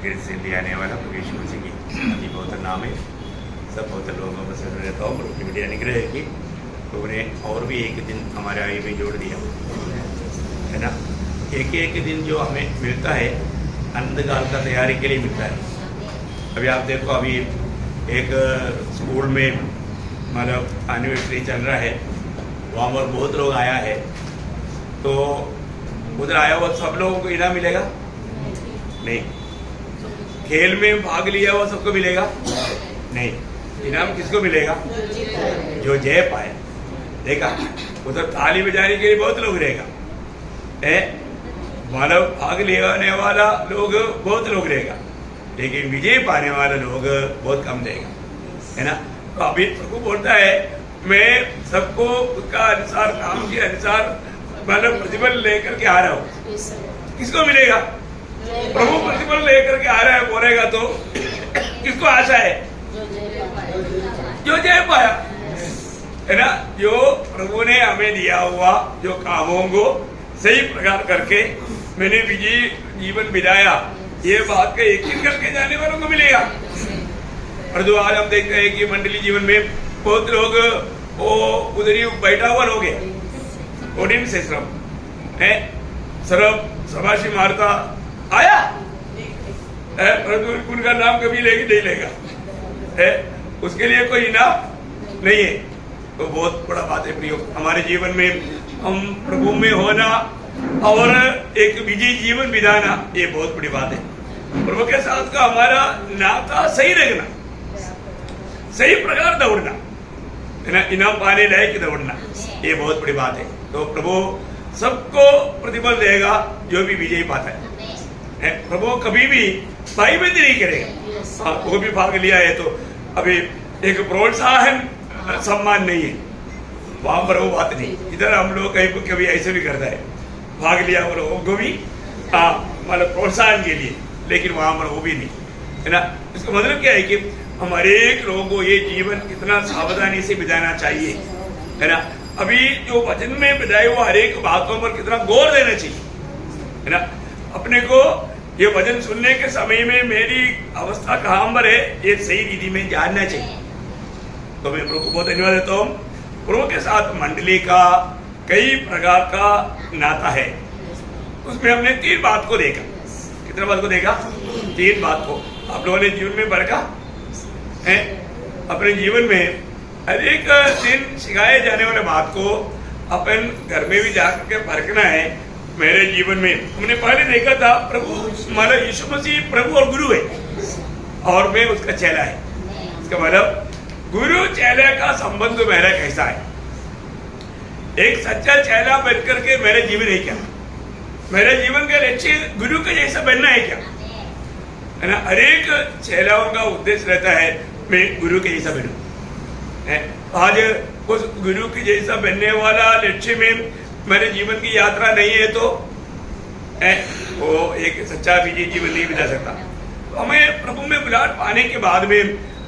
फिर से ले आने वाला प्रभु यीशु मसीह की अति पवित्र नाम है। सब पवित्र लोगों को सर रहता हूँ। प्रभु की बड़ी अनुग्रह है कि प्रभु ने और भी एक दिन हमारे आयु में जोड़ दिया है ना। एक एक दिन जो हमें मिलता है अंतकाल का तैयारी के लिए मिलता है। अभी आप देखो, अभी एक स्कूल में मतलब एनिवर्सरी चल रहा है, वहाँ पर बहुत लोग आया है, तो उधर आया हुआ सब लोगों को इनाम मिलेगा? नहीं। खेल में भाग लिया हुआ सबको मिलेगा? नहीं। इनाम किसको मिलेगा? जो जय पाए। देखा, उधर ताली बजाने के लिए बहुत लोग रहेगा, मतलब भाग लेने वाला लोग बहुत लोग रहेगा, लेकिन विजय पाने वाला लोग बहुत कम रहेगा, है ना। तो अभी प्रभु बोलता है मैं सबको उसका अनुसार, काम के अनुसार मतलब प्रतिफल लेकर के आ रहा हूँ। किसको मिलेगा? प्रभु प्रतिफल लेकर के आ रहा है बोलेगा तो किसको आशा है? जो जय पाया, है ना। जो प्रभु ने हमें दिया हुआ जो कामों को सही प्रकार करके मैंने विजयी जीवन बिताया, ये बात का यकीन करके जाने वालों को मिलेगा। और जो आज हम देखते हैं कि मंडली जीवन में बहुत लोग वो उधर ही बैठा हुआ लोग है, ओडिन से श्रम है, सरब सभाशी मारता आया है, परंतु उनका नाम कभी लेके नहीं लेगा है, उसके लिए कोई इनाम नहीं है। तो बहुत बड़ा बात है प्रियो, हमारे जीवन में हम प्रभु में होना और एक विजयी जीवन बिताना, ये बहुत बड़ी बात है। प्रभु के साथ का हमारा नाता सही रखना, सही प्रकार दौड़ना, है ना, इनाम पाने लायक दौड़ना, ये बहुत बड़ी बात है। तो प्रभु सबको प्रतिफल देगा जो भी विजयी पाता है। प्रभु कभी भी भाईबंदी नहीं करेगा। हाँ, वो भी भाग लिया है तो अभी एक प्रोत्साहन सम्मान नहीं है, वहां पर वो बात नहीं। इधर हम लोग कहीं कभी ऐसे भी करता है, भाग लिया वो लोगों को भी मतलब प्रोत्साहन के लिए, लेकिन वहां पर वो भी नहीं, है ना। इसका मतलब क्या है कि हम हर एक लोगों को ये जीवन कितना सावधानी से बिताना चाहिए, है ना। अभी जो वचन में बताए हुआ हर एक बातों पर कितना गौर देना चाहिए, है ना। अपने को ये वचन सुनने के समय में मेरी अवस्था कहाँ पर है, ये सही रीति में जानना चाहिए। तो मैं प्रभु को बहुत धन्यवाद देता हूँ। प्रभु के साथ मंडली का कई प्रकार का नाता है, उसमें हमने 3 बात को देखा। कितने बात को देखा? 3 बात को आप लोगों ने जीवन में परखा है। अपने जीवन में हर एक दिन सिखाए जाने वाले बात को अपन घर में भी जाकर के परखना है। मेरे जीवन में हमने पहले देखा था, प्रभु हमारा यीशु मसीह प्रभु और गुरु है और मैं उसका चेला है। इसका मतलब गुरु चेले का संबंध मेरा कैसा है? एक सच्चा चेला बनकर के मेरा जीवन है क्या? मेरे जीवन का लक्ष्य गुरु के जैसा बनना है क्या? है ना। हर एक चेलाओं का उद्देश्य रहता है मैं गुरु के जैसा बनूं। आज उस गुरु के जैसा बनने वाला लक्ष्य में मेरे जीवन की यात्रा नहीं है तो वो एक सच्चा विजयी जीवन नहीं बिता सकता। तो हमें प्रभु में बुलाहट पाने के बाद में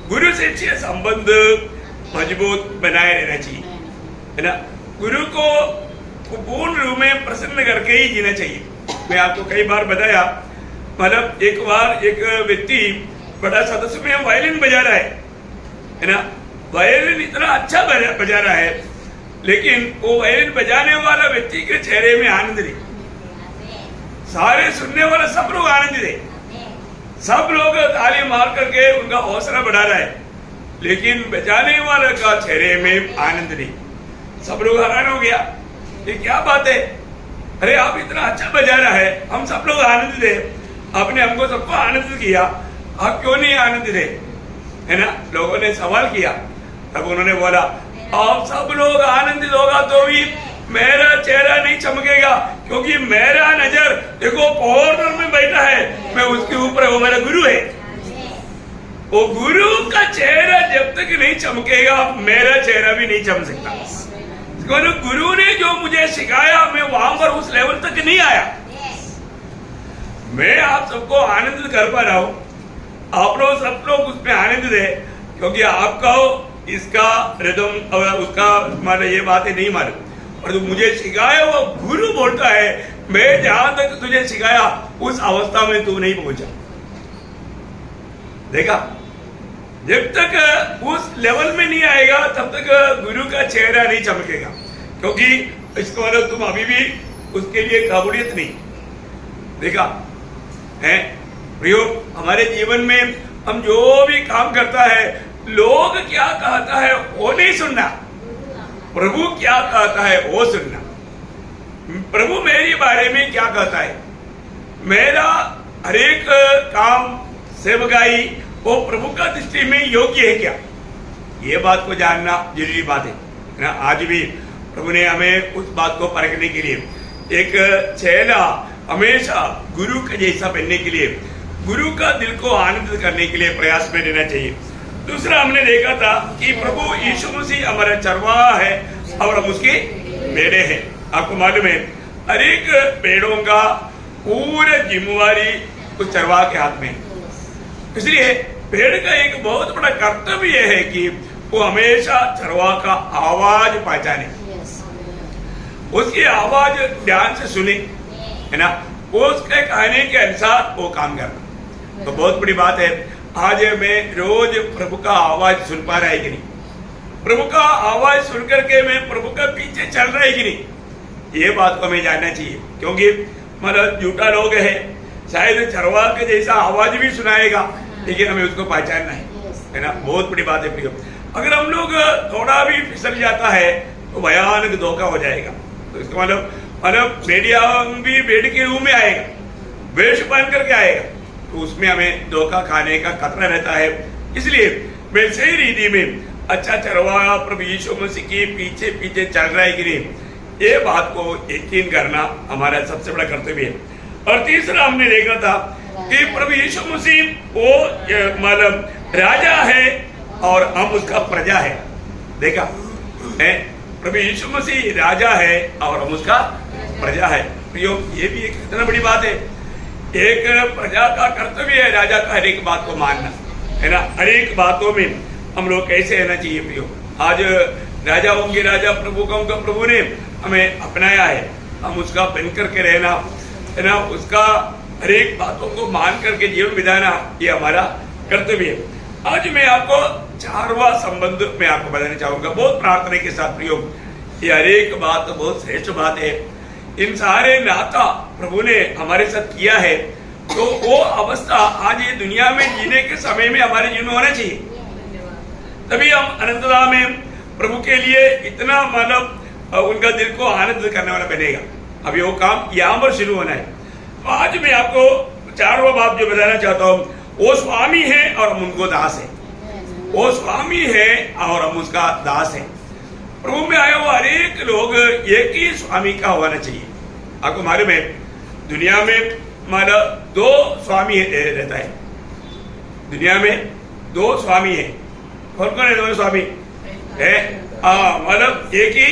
गुरु से अच्छे संबंध मजबूत बनाए रहना चाहिए, है ना। गुरु को पूर्ण रूप में प्रसन्न करके ही जीना चाहिए। मैं आपको कई बार बताया, मतलब एक बार एक व्यक्ति बड़ा सदस्य में वायलिन बजा रहा है ना। वायलिन इतना अच्छा बजा रहा है, लेकिन वो वायलिन बजाने वाला व्यक्ति के चेहरे में आनंद नहीं। सारे सुनने वाले सब लोग आनंदित है, सब लोग ताली मार करके उनका हौसला बढ़ा रहा है, लेकिन बजाने वाले का चेहरे में आनंद नहीं। सब लोग हैरान हो गया, ये क्या बात है? अरे आप इतना अच्छा बजा रहा है, हम सब लोग आनंदित है, आपने हमको सबको आनंदित किया, आप क्यों नहीं आनंदित है ना। लोगों ने सवाल किया, तब उन्होंने बोला आप सब लोग आनंदित होगा तो भी मेरा चेहरा नहीं चमकेगा, क्योंकि मेरा नजर देखो कॉर्नर में बैठा है, मैं उसके ऊपर, वो मेरा गुरु है। वो गुरु का चेहरा जब तक नहीं चमकेगा मेरा चेहरा भी नहीं चमक सकता। गुरु ने जो मुझे सिखाया मैं वहां पर उस लेवल तक नहीं आया। मैं आप सबको आनंदित कर पा रहा हूं, आप लोग सब लोग उसमें आनंदित है, क्योंकि आपका इसका रिदम और उसका मतलब ये बातें नहीं मालूम, और जो मुझे सिखाया वो गुरु बोलता है मैं जहां तक तुझे सिखाया उस अवस्था में तू नहीं पहुंचा। देखा, जब तक उस लेवल में नहीं आएगा तब तक गुरु का चेहरा नहीं चमकेगा, क्योंकि इसको मतलब तुम अभी भी उसके लिए काबुलियत नहीं। देखा है प्रियो, हमारे जीवन में हम जो भी काम करता है, लोग क्या कहता है वो नहीं सुनना, प्रभु क्या कहता है वो सुनना। प्रभु मेरे बारे में क्या कहता है, मेरा हरेक काम सेवकाई वो प्रभु का दृष्टि में योग्य है क्या, ये बात को जानना जरूरी बात है ना। आज भी प्रभु ने हमें उस बात को परखने के लिए एक चेहरा हमेशा गुरु के जैसा बनने के लिए, गुरु का दिल को आनंदित करने के लिए प्रयास में रहना चाहिए। दूसरा हमने देखा था कि प्रभु यीशु मसीह हमारा चरवाहा है और हम उसके भेड़े हैं। आपको मालूम है, हर एक भेड़ों का पूरा जिम्मेवारी उस चरवाहा के हाथ में है। इसलिए भेड़ का एक बहुत बड़ा कर्तव्य है कि वो हमेशा चरवाहा का आवाज पहचाने, उसकी आवाज ध्यान से सुने, है ना, उसके कहने के अनुसार वो काम करना। तो बहुत बड़ी बात है, आज मैं रोज प्रभु का आवाज सुन पा रहा है कि नहीं, प्रभु का आवाज सुन करके मैं प्रभु का पीछे चल रहा है कि नहीं, ये बात को हमें जानना चाहिए। क्योंकि मतलब झूठा लोग है, शायद चरवाहा के जैसा आवाज भी सुनाएगा, लेकिन हमें उसको पहचानना है ना। बहुत बड़ी बात है प्रियो, अगर हम लोग थोड़ा भी फिसल जाता है तो भयानक धोखा हो जाएगा। तो इसका मतलब भेड़िया भी भेड़ के रूप में आएगा, वेश पहन करके आएगा, तो उसमें हमें धोखा खाने का खतरा रहता है। इसलिए मैं सही रीति में अच्छा चरवाहा प्रभु यीशु मसीह के पीछे पीछे चल रहा है कि नहीं, ये बात को यकीन करना हमारा सबसे बड़ा कर्तव्य है। और तीसरा हमने देखा था कि प्रभु यीशु मसीह वो मतलब राजा है और हम उसका प्रजा है। देखा है, प्रभु यीशु मसीह राजा है और हम उसका प्रजा है। प्रियो, ये भी एक इतना बड़ी बात है। एक प्रजा का कर्तव्य है राजा का हर एक बात को मानना, है ना। हर एक बातों में हम लोग कैसे रहना चाहिए प्रियो। आज राजा होंगे राजा, प्रभु का उनका प्रभु ने हमें अपनाया है, हम उसका बन करके रहना, है ना, उसका हर एक बातों को मान करके जीवन बिताना, ये हमारा कर्तव्य है। आज मैं आपको चारवा संबंध में आपको बताना चाहूंगा, बहुत प्रार्थना के साथ प्रियो। ये हर एक बात बहुत श्रेष्ठ बात है। इन सारे नाता प्रभु ने हमारे साथ किया है, तो वो अवस्था आज ये दुनिया में जीने के समय में हमारे जीवन में होना चाहिए, तभी हम अनंतता में प्रभु के लिए इतना मतलब उनका दिल को आनंद करने वाला बनेगा। अभी वो काम यहाँ पर शुरू होना है। तो आज मैं आपको चारों बात जो बताना चाहता हूँ, वो स्वामी है और हम उनको दास है। वो स्वामी है और हम उसका दास है। प्रभु में आए हुए हर एक लोग एक ही स्वामी का होना चाहिए। आपको मालूम है, दुनिया में मतलब दो स्वामी रहता है। दुनिया में दो स्वामी है। कौन कौन है दो स्वामी है? मतलब एक ही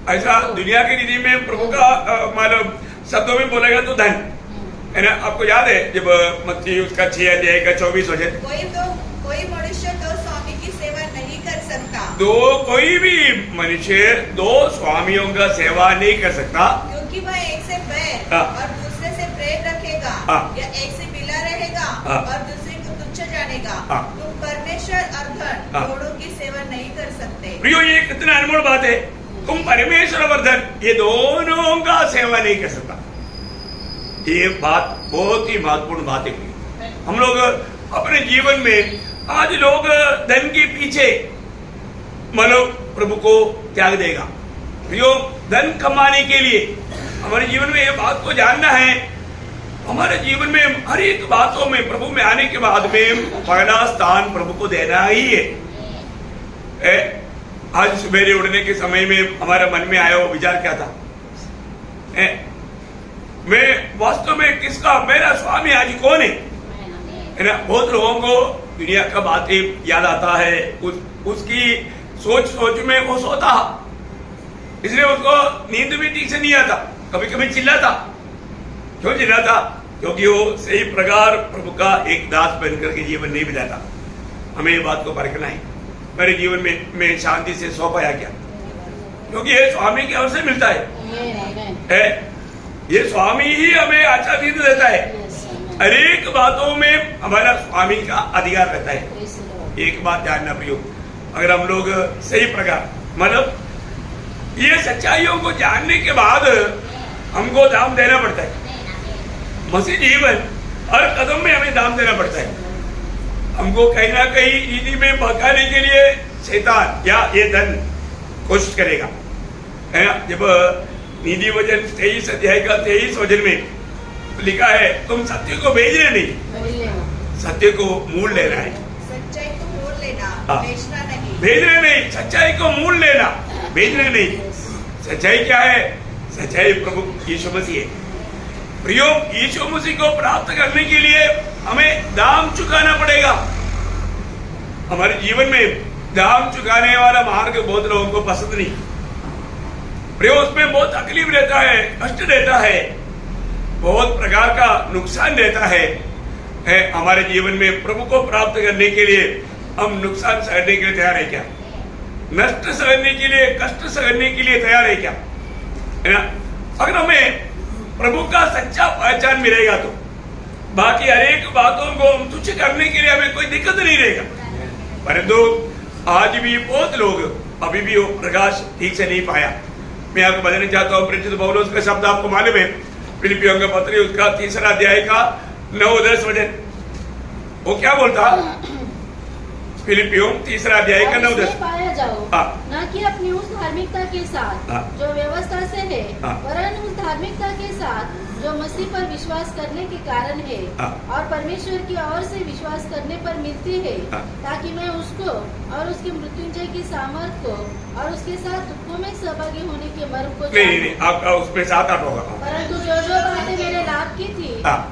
ऐसा दुनिया की रीति में प्रभु का मतलब शब्दों में बोलेगा तो धन, है ना। आपको याद है जब मत्ती उसका 6 अध्याय का 24 हो जाए, कोई मनुष्य दो स्वामी की सेवा नहीं कर सकता। कोई भी मनुष्य दो स्वामियों का सेवा नहीं कर सकता, क्योंकि वह एक से बैर और दूसरे से प्रेम रखेगा, या एक से मिला रहेगा और दूसरे को तुच्छ जानेगा। तुम परमेश्वर और धन दोनों की सेवा नहीं कर सकते। प्रियो, ये कितना अनमोल बात है। तुम परमेश्वर और धन ये दोनों का सेवा नहीं कर सकता। ये बात बहुत ही महत्वपूर्ण बात है। हम लोग अपने जीवन में आज लोग धन के पीछे मतलब प्रभु को त्याग देगा। प्रियो, धन कमाने के लिए हमारे जीवन में ये बात को जानना है। हमारे जीवन में हर एक बातों में प्रभु में आने के बाद में पहला स्थान प्रभु को देना ही है। आज सवेरे उठने के समय में हमारे मन में आया वो विचार क्या था? मैं वास्तव में किसका, मेरा स्वामी आज कौन है ना। बहुत लोगों को दुनिया का बातें याद आता है, उसकी सोच में वो सोता, इसलिए उसको नींद भी ठीक से नहीं आता, कभी कभी चिल्लाता। क्यों चिल्लाता? क्योंकि वो सही प्रकार प्रभु का एक दास बनकर के जीवन नहीं बिताता। हमें ये बात को परखना है, मेरे जीवन में मैं शांति से सो पाया क्या? क्योंकि ये स्वामी की ओर से मिलता है। ये स्वामी ही हमें अच्छा नींद देता है। अनेक बातों में हमारा स्वामी का अधिकार रहता है। एक बात ध्यान रखना प्रियो, अगर हम लोग सही प्रकार मतलब ये सच्चाइयों को जानने के बाद हमको दाम देना पड़ता है। मसीह जीवन हर कदम में हमें दाम देना पड़ता है। हमको कहीं ना कहीं नीति में भगाने के लिए शैतान या ये धन कोशिश करेगा, है ना। जब नीति वचन 23 अध्याय का 23 वचन में लिखा है तुम सत्य को भेजने नहीं, सत्य को मूल लेना है। सच्चाई को मोल लेना, बेचना नहीं। भेजने नहीं, सच्चाई को मूल लेना, भेजने नहीं। सच्चाई क्या है? सच्चाई प्रभु यीशु मसीह है। प्रियो, यीशु मसीह को प्राप्त करने के लिए हमें दाम चुकाना पड़ेगा। हमारे जीवन में दाम चुकाने वाला मार्ग बहुत लोगों को पसंद नहीं। प्रियो, उसमें बहुत तकलीफ रहता है, कष्ट रहता है, बहुत प्रकार का नुकसान रहता है। हमारे जीवन में प्रभु को प्राप्त करने के लिए हम नुकसान सहने के लिए तैयार है क्या? नष्ट सहने के लिए, कष्ट सहने के लिए तैयार है क्या? है ना। अगर हमें प्रभु का सच्चा पहचान मिलेगा तो बाकी हर एक बातों को हम तुच्छ करने के लिए हमें कोई दिक्कत नहीं रहेगा। परंतु आज भी बहुत लोग अभी भी वो प्रकाश ठीक से नहीं पाया। मैं आपको बताना चाहता हूँ, प्रेरित पौलुस का शब्द आपको मालूम है, फिलिपियों का पत्र उसका 3 अध्याय का 9-10 वचन, वो क्या बोलता? फिलिपियों 3 अध्याय का 9-10 पाया जाओ, न कि अपनी उस धार्मिकता के साथ जो व्यवस्था से है, वरन उस धार्मिकता के साथ जो मसीह पर विश्वास करने के कारण है और परमेश्वर की ओर से विश्वास करने पर मिलती है, ताकि मैं उसको और उसके मृत्युंजय की सामर्थ को और उसके साथ दुखों में सहभागी होने के मर्म को नहीं, आपका उसमें 7-8 होगा। परंतु जो जो बातें मेरे लाभ की थी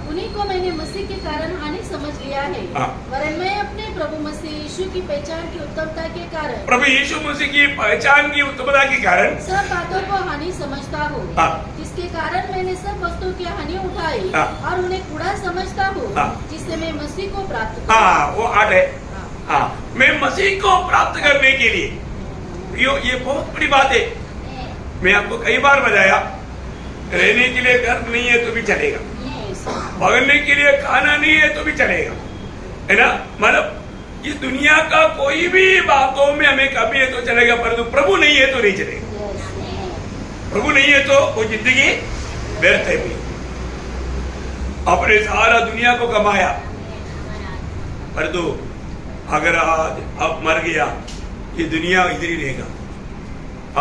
उन्हीं को मैंने मसीह के कारण हानि समझ लिया है। वरन मैं अपने प्रभु मसीह यीशु की पहचान की उत्तमता के कारण, प्रभु यीशु मसीह की पहचान की उत्तमता के कारण सब बातों को हानि समझता हूँ, जिसके कारण मैंने सब वस्तुओं की हानि उठाई और उन्हें कूड़ा समझता हूँ, जिससे मैं मसीह को प्राप्त करूं। वो 8 है। मैं मसीह को प्राप्त करने के लिए, ये बहुत बड़ी बात है। मैं आपको कई बार बताया, रहने के लिए घर नहीं है तो भी चलेगा, पकड़ने के लिए खाना नहीं है तो भी चलेगा, है ना। मतलब इस दुनिया का कोई भी बातों में हमें कमी है तो चलेगा, परंतु प्रभु नहीं है तो नहीं चलेगा। प्रभु नहीं है तो वो जिंदगी व्यर्थ है। अपने सारा दुनिया को कमाया, परंतु अगर आज अब मर गया, ये दुनिया इधर ही रहेगा।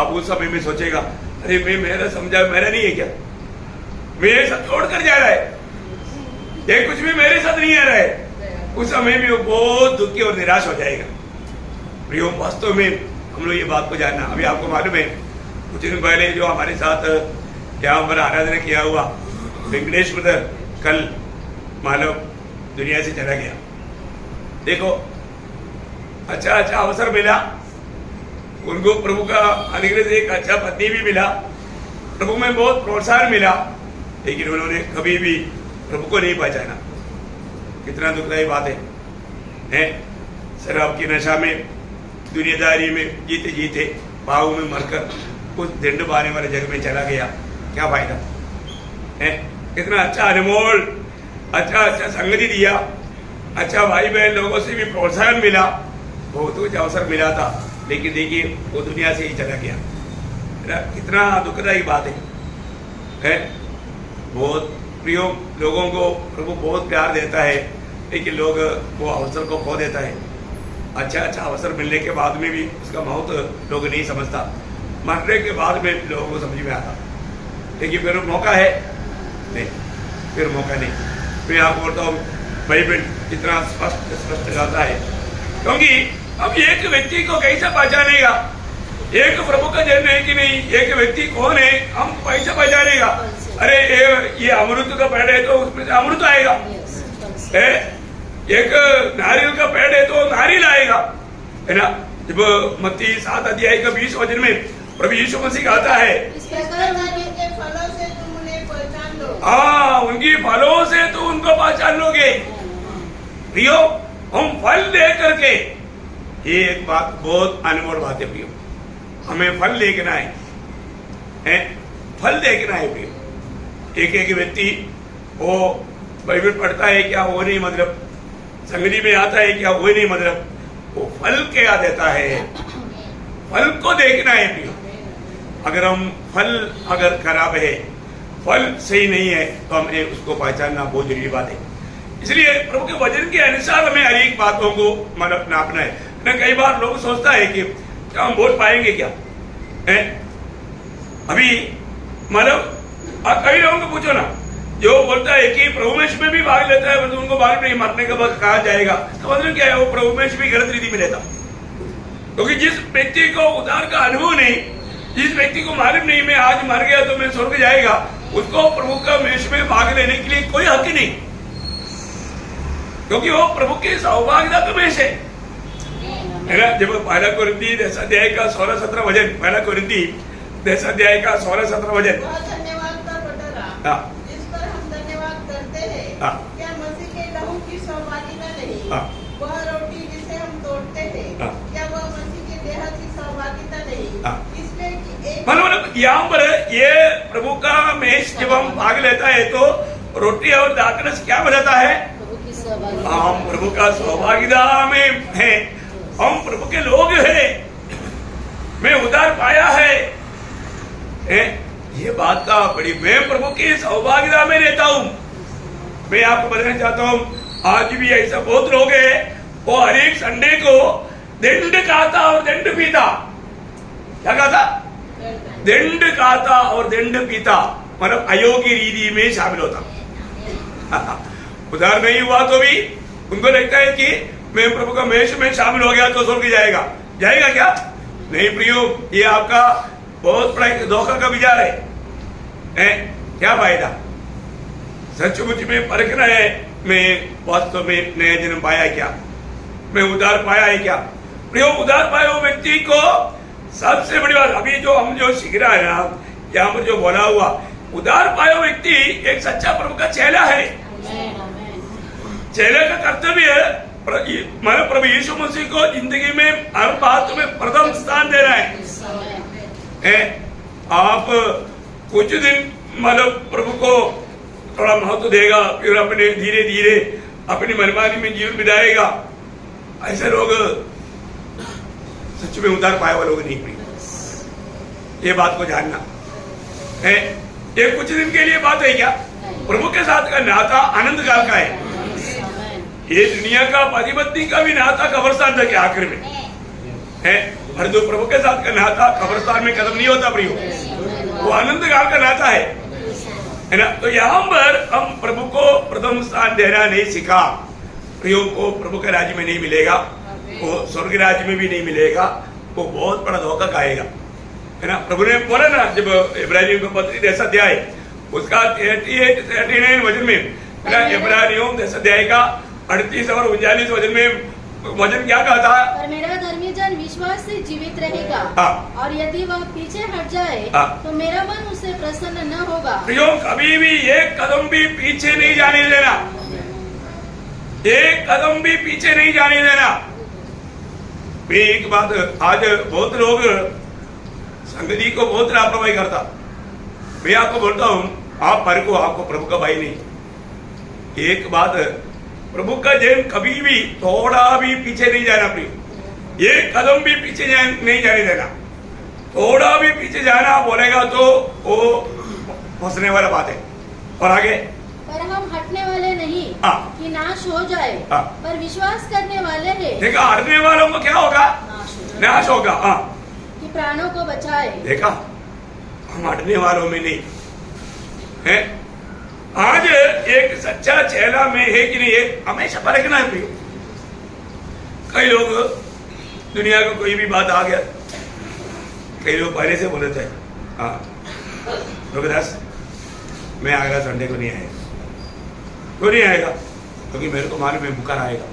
आप उस समय में सोचेगा, अरे मैं मेरा समझा मेरा नहीं है क्या, मेरे साथ छोड़ कर जा रहा है, ये कुछ भी मेरे साथ नहीं आ रहा है। उस समय में वो बहुत दुखी और निराश हो जाएगा। प्रियो, वास्तव में हम लोग ये बात को जानना, अभी आपको मालूम है कुछ दिन पहले जो हमारे साथ क्या हमारा आराधना किया हुआ वेंकटेश ब्रदर कल मानव दुनिया से चला गया। देखो, अच्छा अवसर मिला उनको, प्रभु का अनुग्रह से एक अच्छा पत्नी भी मिला, प्रभु में बहुत प्रोत्साहन मिला, लेकिन उन्होंने कभी भी प्रभु को नहीं पहचाना। कितना दुखदायी बात है। शराब की नशा में, दुनियादारी में जीते जीते भाव में मरकर उस दंड पाने वाले जगह में चला गया, क्या फायदा है। कितना अच्छा अनमोल अच्छा संगति दिया, अच्छा भाई बहन लोगों से भी प्रोत्साहन मिला, बहुत कुछ अवसर मिला था, लेकिन देखिए वो दुनिया से ही चला गया। कितना दुखदायी बात है। बहुत प्रियो, लोगों को प्रभु बहुत प्यार देता है, लेकिन लोग वो अवसर को खो देता है। अच्छा अवसर मिलने के बाद में भी उसका महत्व लोग नहीं समझता, मरने के बाद में लोगों को समझ में आता, लेकिन फिर मौका है नहीं, फिर मौका नहीं। मैं आपको बोलता हूँ, बाइबल इतना स्पष्ट कहता है, क्योंकि अब एक व्यक्ति को कैसे पहचानेगा, एक प्रभु का जन्म है कि नहीं, एक व्यक्ति कौन है, हम कैसे पहचानेगा। अरे ये अमृत का पेड़ है तो उसमें से अमृत आएगा, एक नारियल का पेड़ है तो नारियल आएगा, है ना। जब मत्ती 7 अध्याय का 20 वचन में प्रभु यीशु मसीह कहता है, उनके फलों से तुम उन्हें पहचान लो। उनकी फलों से तो उनको पहचान लोगे। प्रियो, हम फल दे करके, ये एक बात बहुत अनमोल बात है प्रियो, हमें फल देखना है, फल देखना है प्रियो। एक व्यक्ति वो बाइबल पढ़ता है क्या वो नहीं मतलब, संगति में आता है क्या वो नहीं मतलब, वो फल क्या देता है, फल को देखना है प्रियो। अगर हम फल अगर खराब है, फल सही नहीं है, तो हमें उसको पहचानना बहुत जरूरी बात है। इसलिए प्रभु के वचन के अनुसार हमें हर एक बातों को मतलब नापना है ना। कई बार लोग सोचता है कि क्या हम वोट पाएंगे क्या है? अभी मतलब कई लोगों को पूछो ना, जो बोलता है कि प्रभु में भी भाग लेता है, मतलब उनको भाग नहीं, मरने के बाद कहा जाएगा, तो मतलब क्या है, वो प्रभु में भी गलत रीति में लेता। क्योंकि जिस व्यक्ति को उद्धार का अनुभव नहीं, जिस व्यक्ति को मालूम नहीं मैं आज मर गया तो मैं स्वर्ग जाएगा, उसको प्रभु का मेष में भाग लेने के लिए कोई हक नहीं, क्योंकि वो प्रभु के सौभाग्यता का मेष है ना। जब पहला कोरिन्थी 10 अध्याय का 16-17 वचन, पहला कोरिन्थी 10 अध्याय का 16-17 वचन, धन्यवाद का बटोरा जिस पर हम धन्यवाद करते हैं, क्या मसीह के लहू की सहभागिता नहीं? वह रोटी जिसे हम तोड़ते हैं, क्या वह मसीह के देह की सहभागिता नहीं? इसलिए कि एक मतलब यहाँ पर ये प्रभु का मेष जब हम भाग लेता है तो रोटी और दाखरस क्या बताता है? हम प्रभु का सहभागिता में है, हम प्रभु के लोग हैं, मैं उद्धार पाया है, ये बात का बड़ी, मैं प्रभु की सौभाग्यता में रहता हूं। मैं आपको बताना चाहता हूं, आज भी ऐसा बहुत लोग हैं, वो हर एक संडे को दंड खाता और दंड पीता। क्या खाता? दंड खाता और दंड पीता, मतलब अयोग्य रीति में शामिल होता। उद्धार नहीं हुआ तो भी उनको लगता है कि मैं प्रभु का मेष में शामिल हो गया तो स्वर्ग जाएगा। जाएगा क्या? नहीं प्रियो, ये आपका बहुत बड़ा धोखा का विचार है। क्या फायदा? सचमुच में परखना है, मैं वास्तव में नया जन्म पाया क्या, मैं उद्धार पाया है क्या? प्रियो, उद्धार पाए हुए व्यक्ति को सबसे बड़ी बात, अभी जो हम जो सीख रहा है ना, यहाँ पर जो बोला हुआ, उद्धार पाए हुए व्यक्ति एक सच्चा प्रभु का चेला है। चेले का कर्तव्य है मतलब प्रभु यीशु मसीह को जिंदगी में हर बात में प्रथम स्थान देना है। आप कुछ दिन मतलब प्रभु को थोड़ा महत्व देगा, फिर अपने धीरे धीरे अपनी मनमानी में जीवन बिताएगा। ऐसे लोग सच में उद्धार पाए हुए लोग नहीं प्रिय, ये बात को जानना है। ये कुछ दिन के लिए बात है क्या? प्रभु के साथ का नाता आनंद काल का है। ये दुनिया का पति का भी नाता कब्रिस्तान तक आखिर में है, और जो प्रभु के साथ का नाता कब्रिस्तान में खत्म नहीं होता प्रियो, वो आनंद काल का नाता है ना। तो यहाँ पर हम प्रभु को प्रथम स्थान देना नहीं सीखा, प्रियो को प्रभु के राज्य में नहीं मिलेगा, वो स्वर्ग राज्य में भी नहीं मिलेगा, वो बहुत बड़ा धोखा खाएगा, है ना। प्रभु ने बोला ना, जब इब्रानियों का पत्री 10 अध्याय उसका 38-39 वचन में, इब्रानियों 10 अध्याय का 38 और 39 वचन में वचन क्या कहा था? पर मेरा धर्मी जन विश्वास से जीवित रहेगा, और यदि वह पीछे हट जाए तो मेरा मन उससे प्रसन्न न होगा। प्रियो, कभी भी एक कदम भी पीछे नहीं जाने देना, एक कदम भी पीछे नहीं जाने देना। एक बात, आज बहुत लोग संगति को बहुत लापरवाही करता। मैं आपको बोलता हूँ, आप परखो, आपको प्रभु का भाई नहीं। एक बात, प्रभु का जन कभी भी थोड़ा भी पीछे नहीं जाना प्रिय, एक कदम भी पीछे नहीं जाने देना। थोड़ा भी पीछे जाना बोलेगा तो वो फंसने वाला बात है। और आगे, पर हम हटने वाले नहीं कि नाश हो जाए, पर विश्वास करने वाले हैं। देखा, हटने वालों को क्या होगा? नाश होगा। कि प्राणों को बचाए। देखा, हम हटने वालों में नहीं है। आज एक सच्चा चेला में है कि नहीं है, हमेशा परखना है प्रियो। कई लोग दुनिया को कोई भी बात आ गया, कई लोग पहले से बोले थे, रोगदास मैं अगला संडे को नहीं आएगा। क्यों नहीं आएगा? क्योंकि मेरे को मालूम है बुखार आएगा।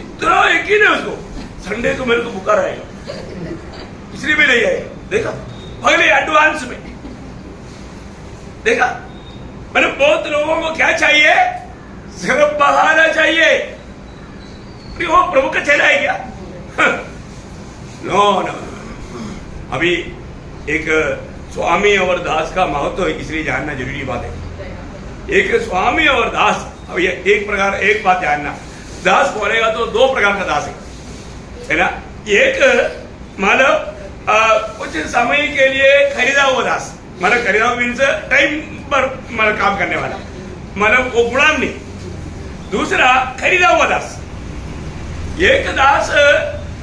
इतना यकीन है उसको, संडे को मेरे को बुखार आएगा, इसलिए भी नहीं आएगा। देखा, पहले एडवांस में देखा। मैंने बहुत लोगों को क्या चाहिए? सिर्फ बहाना चाहिए। वो प्रभु का चेला है क्या? No no. अभी एक स्वामी और दास का महत्व इसलिए जानना जरूरी बात है। एक स्वामी और दास। अब ये एक प्रकार, एक बात जानना, दास बोलेगा तो दो प्रकार का दास है ना। एक मतलब कुछ समय के लिए खरीदा हुआ दास, मतलब खरीदा हुआ मीन्स टाइम पर मतलब काम करने वाला, मतलब वो गुलाम नहीं। दूसरा खरीदा हुआ दास, एक दास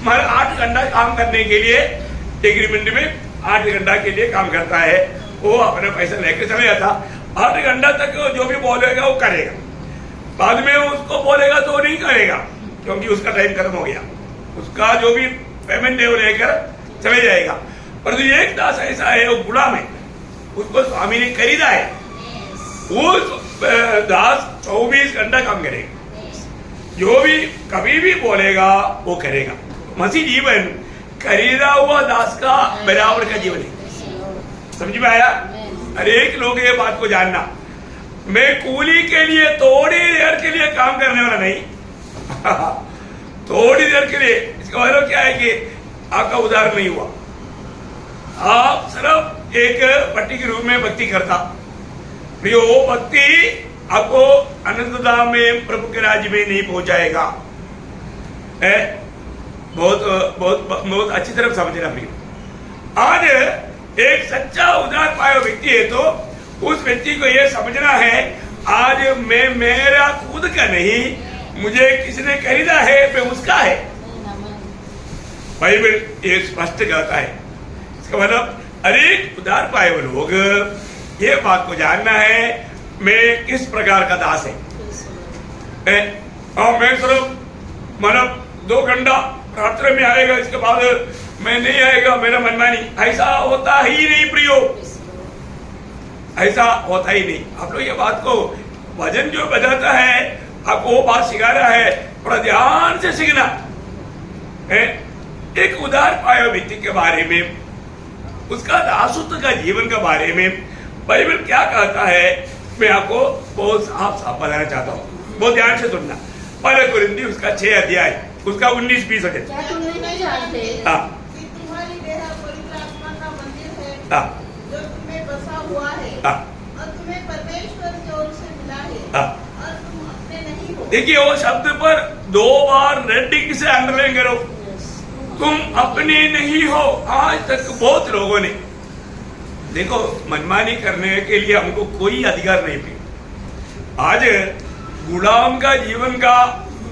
मतलब 8 घंटा काम करने के लिए एग्रीमेंट में 8 घंटा के लिए काम करता है, वो अपने पैसा लेकर चले जाता। 8 घंटा तक जो भी बोलेगा वो करेगा, बाद में उसको बोलेगा तो नहीं करेगा क्योंकि उसका टाइम खत्म हो गया, उसका जो भी पेमेंट है वो लेकर चले जाएगा। पर जो एक दास ऐसा है वो गुलाम है, उसको स्वामी ने खरीदा है, वो दास 24 घंटा काम करेगा, जो भी कभी भी बोलेगा वो करेगा। मसीह जीवन खरीदा हुआ दास का बराबर का जीवन है। समझ में आया? हर एक लोग ये बात को जानना, मैं कूली के लिए थोड़ी देर के लिए काम करने वाला नहीं थोड़ी देर के लिए। इसका मतलब क्या है कि आपका उदाहरण नहीं हुआ, आप सिर्फ एक पट्टी के रूप में भक्ति करता, फिर वो भक्ति आपको अनंतता में प्रभु के राज्य में नहीं पहुंचाएगा। बहुत बहुत बहुत अच्छी तरह समझना प्रिय। आज एक सच्चा उदार पाया व्यक्ति है तो उस व्यक्ति को यह समझना है, आज मैं मेरा खुद का नहीं, मुझे किसी ने खरीदा है, मैं उसका है। बाइबल ये स्पष्ट कहता है। इसका मतलब अनेक उदार पाए हुए लोग ये बात को जानना है, मैं किस प्रकार का दास है। और मैं सिर्फ मतलब 2 घंटा प्रार्थना में आएगा, इसके बाद मैं नहीं आएगा, मेरा मनमानी, ऐसा होता ही नहीं प्रियो, ऐसा होता ही नहीं। आप लोग ये बात को वजन जो बजाता है आपको वो बात सिखा रहा है, थोड़ा ध्यान से सीखना है। एक उदार पाया व्यक्ति के बारे में, उसका दासत्व का जीवन के बारे में बाइबल क्या कहता है, मैं आपको बहुत साफ साफ बताना चाहता हूँ, बहुत ध्यान से सुनना। पहले कुरिन्थी उसका 6 अध्याय उसका 19-20 है। क्या तुम नहीं जानते कि तुम्हारी देह पवित्र आत्मा का मंदिर है जो तुम्हें बसा हुआ है और तुम्हें परमेश्वर की ओर से मिला है और तुम अपने नहीं हो। देखिए वो शब्द पर 2 बार रेडिंग से अंडरलाइन करो, तुम अपने नहीं हो। आज तक बहुत लोगों ने देखो मनमानी करने के लिए हमको कोई अधिकार नहीं मिला। आज गुलाम का जीवन का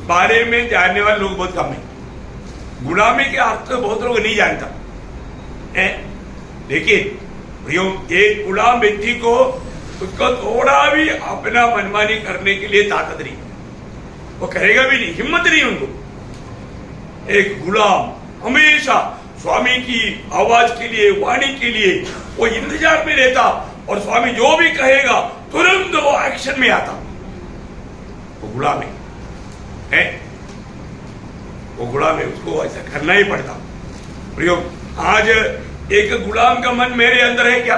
बारे में जानने वाले लोग बहुत कम है। गुलामी के अर्थ तो बहुत लोग नहीं जानता है। लेकिन एक गुलाम व्यक्ति को उसको थोड़ा भी अपना मनमानी करने के लिए ताकत नहीं, वो करेगा भी नहीं, हिम्मत नहीं उनको। एक गुलाम हमेशा स्वामी की आवाज के लिए, वाणी के लिए वो इंतजार में रहता और स्वामी जो भी कहेगा तुरंत वो एक्शन में आता। वो गुलाम है, वो गुलाम है, उसको ऐसा करना ही पड़ता। प्रयोग आज एक गुलाम का मन मेरे अंदर है क्या?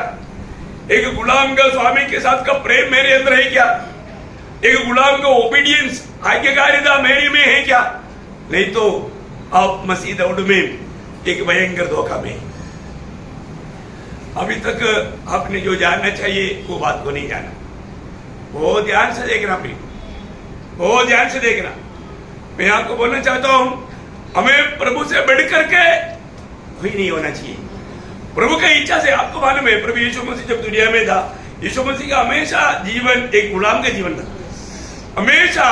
एक गुलाम का स्वामी के साथ का प्रेम मेरे अंदर है क्या? एक गुलाम का ओबीडियंस, आज्ञाकारिता मेरे में है क्या? नहीं तो आप मसीह दौड़ में एक भयंकर धोखा में। अभी तक आपने जो जानना चाहिए वो बात को नहीं जाना। बहुत ध्यान से देखना प्रिय, बहुत ध्यान से देखना। मैं आपको बोलना चाहता हूं, हमें प्रभु से बढ़ करके कोई नहीं होना चाहिए। प्रभु की इच्छा से, आपको मालूम है प्रभु यीशु मसीह जब दुनिया में था, यीशु मसीह का हमेशा जीवन एक गुलाम का जीवन था। हमेशा